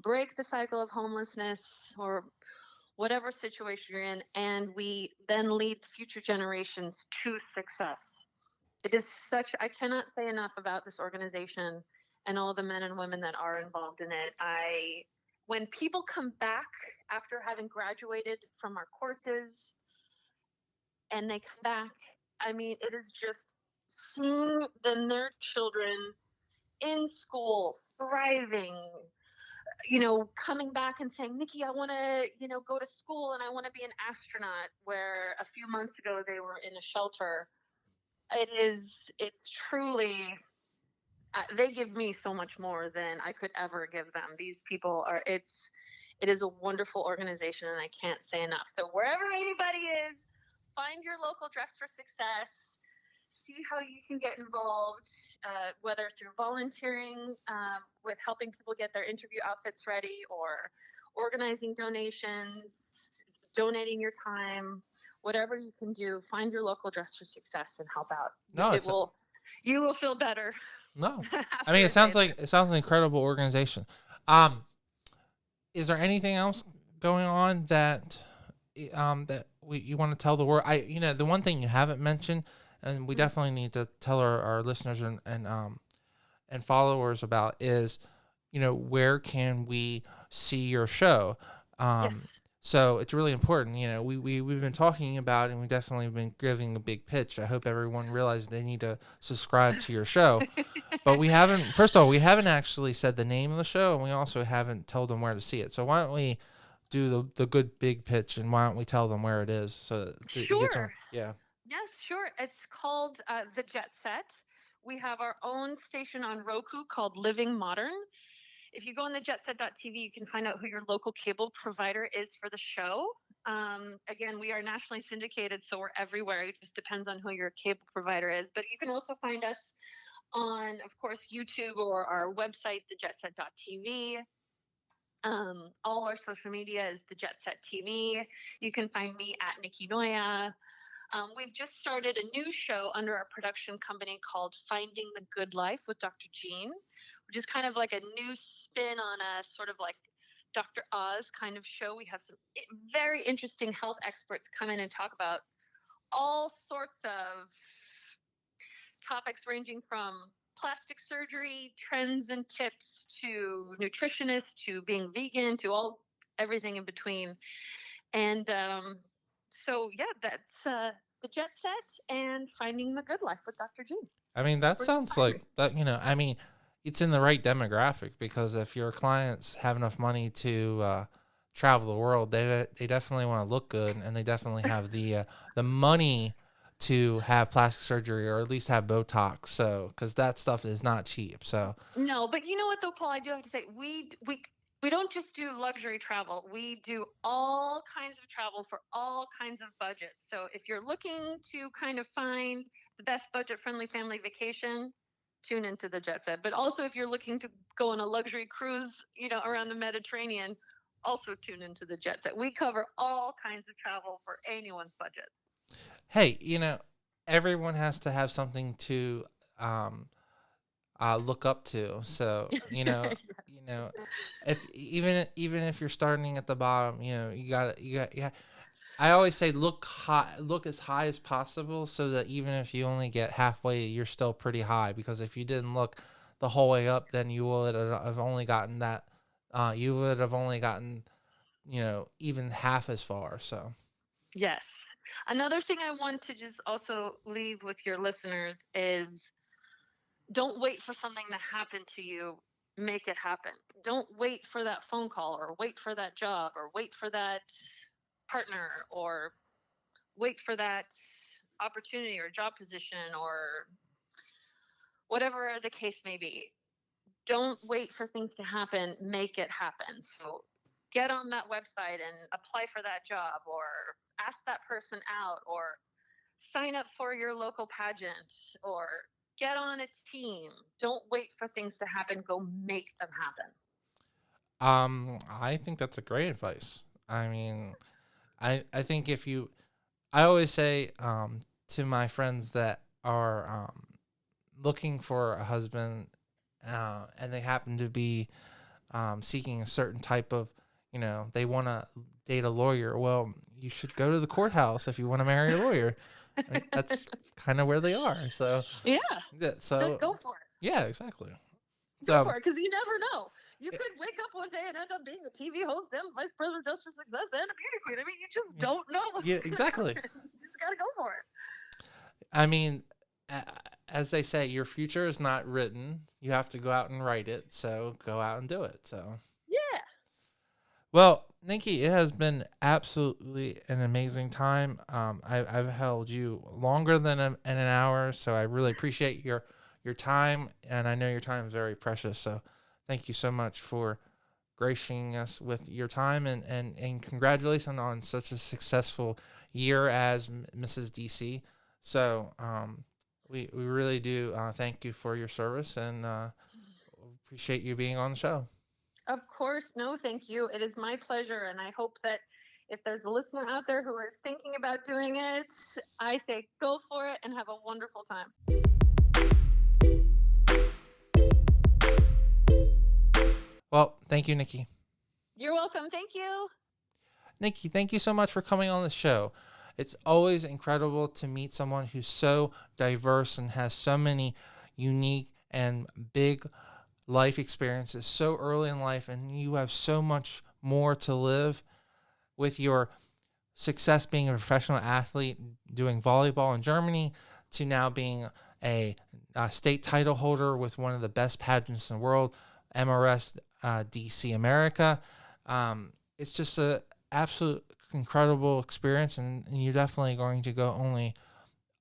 break the cycle of homelessness or whatever situation you're in, and we then lead future generations to success. It is I cannot say enough about this organization and all the men and women that are involved in it. When people come back after having graduated from our courses and they come back, I mean, it is just seeing then their children in school, thriving, coming back and saying, Nikki, I want to, go to school and I want to be an astronaut, where a few months ago they were in a shelter. It's truly, they give me so much more than I could ever give them. These people it is a wonderful organization and I can't say enough. So wherever anybody is, find your local Dress for Success, see how you can get involved, whether through volunteering with helping people get their interview outfits ready or organizing donations, donating your time, whatever you can do, find your local Dress for Success and help out. no, It will, you will feel better. No. I after mean, a day there. it sounds like an incredible organization. Um, is there anything else going on that that you want to tell the world? The one thing you haven't mentioned, and we Mhm. definitely need to tell our listeners and followers about is, where can we see your show? Um, Yes. so it's really important. We've been talking about it, and we definitely been giving a big pitch. I hope everyone realizes they need to subscribe to your show. But we haven't, first of all, we haven't actually said the name of the show, and we also haven't told them where to see it. So why don't we do the good big pitch, and why don't we tell them where it is so that you get some, Sure. yeah. Yes, sure. It's called The Jet Set. We have our own station on Roku called Living Modern. If you go on the jetset.tv, you can find out who your local cable provider is for the show. Again, we are nationally syndicated, so we're everywhere. It just depends on who your cable provider is. But you can also find us on, of course, YouTube or our website, thejetset.tv. All our social media is the Jet Set TV. You can find me at Nikki Noya. We've just started a new show under our production company called Finding the Good Life with Dr. Jean, which is kind of like a new spin on a sort of like Dr. Oz kind of show. We have some very interesting health experts come in and talk about all sorts of topics ranging from plastic surgery, trends and tips, to nutritionists, to being vegan, to all everything in between. And so, yeah, that's the Jet Set and Finding the Good Life with Dr. G. I mean, that For sounds like that, I mean, it's in the right demographic because if your clients have enough money to travel the world, they definitely want to look good, and they definitely have the money to have plastic surgery or at least have Botox. So, because that stuff is not cheap. So, No, but you know what though, Paul? I do have to say we don't just do luxury travel. We do all kinds of travel for all kinds of budgets. So if you're looking to kind of find the best budget-friendly family vacation, tune into the Jet Set. But also if you're looking to go on a luxury cruise, around the Mediterranean, also tune into the Jet Set. We cover all kinds of travel for anyone's budget. hey, everyone has to have something to um, look up to. So, if even if you're starting at the bottom, you got. I always say look high, look as high as possible, so that even if you only get halfway, you're still pretty high. Because if you didn't look the whole way up, then you would have only gotten that. You would have only gotten, even half as far. So, Yes. Another thing I want to just also leave with your listeners is don't wait for something to happen to you. Make it happen. Don't wait for that phone call or wait for that job or wait for that partner or wait for that opportunity or job position or whatever the case may be. Don't wait for things to happen. Make it happen. So get on that website and apply for that job or ask that person out or sign up for your local pageant or get on a team. Don't wait for things to happen. Go make them happen. I think that's a great advice. I mean, I think if you, I always say to my friends that are looking for a husband, and they happen to be seeking a certain type of, they want to date a lawyer. Well, you should go to the courthouse if you want to marry a lawyer. Right? That's kind of where they are. So, Yeah. yeah, So so go for it. yeah, exactly. Go So, for it because you never know. You could wake up one day and end up being a TV host and vice president just for success and a beauty queen. I mean, you just yeah, don't know what's yeah, going to exactly. happen. You just got to go for it. I mean, as they say, your future is not written. You have to go out and write it. So go out and do it. So, Yeah. well, Nikki, it has been absolutely an amazing time. I've held you longer than an hour, so I really appreciate your time, and I know your time is very precious. So, thank you so much for gracing us with your time, and congratulations on such a successful year as Mrs. DC. So, we really do thank you for your service, and appreciate you being on the show. Of course. No, thank you. It is my pleasure. And I hope that if there's a listener out there who is thinking about doing it, I say go for it and have a wonderful time. Well, thank you, Nikki. You're welcome. Thank you. Nikki, thank you so much for coming on the show. It's always incredible to meet someone who's so diverse and has so many unique and big life experiences so early in life, and you have so much more to live with your success being a professional athlete doing volleyball in Germany to now being a state title holder with one of the best pageants in the world, MRS DC America. It's just a absolute incredible experience, and you're definitely going to go only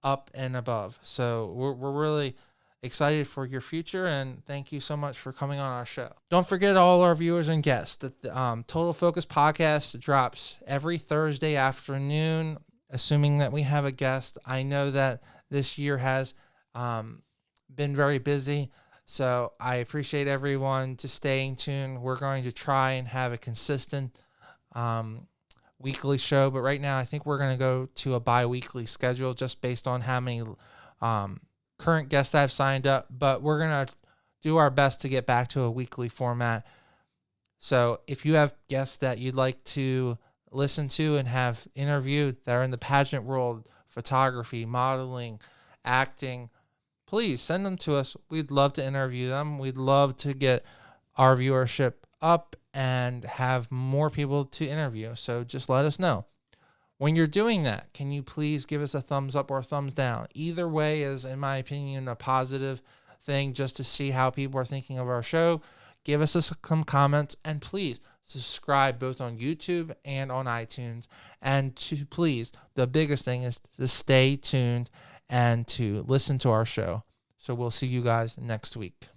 up and above. So we're really excited for your future, and thank you so much for coming on our show. Don't forget all our viewers and guests that the Total Focus podcast drops every Thursday afternoon, assuming that we have a guest. I know that this year has been very busy, so I appreciate everyone just staying tuned. We're going to try and have a consistent weekly show, but right now I think we're going to go to a bi-weekly schedule just based on how many current guests I've signed up, but we're going to do our best to get back to a weekly format. So if you have guests that you'd like to listen to and have interviewed that are in the pageant world, photography, modeling, acting, please send them to us. We'd love to interview them. We'd love to get our viewership up and have more people to interview. So just let us know. When you're doing that, can you please give us a thumbs up or a thumbs down? Either way is, in my opinion, a positive thing just to see how people are thinking of our show. Give us some comments, and please subscribe both on YouTube and on iTunes. And to please, the biggest thing is to stay tuned and to listen to our show. So we'll see you guys next week.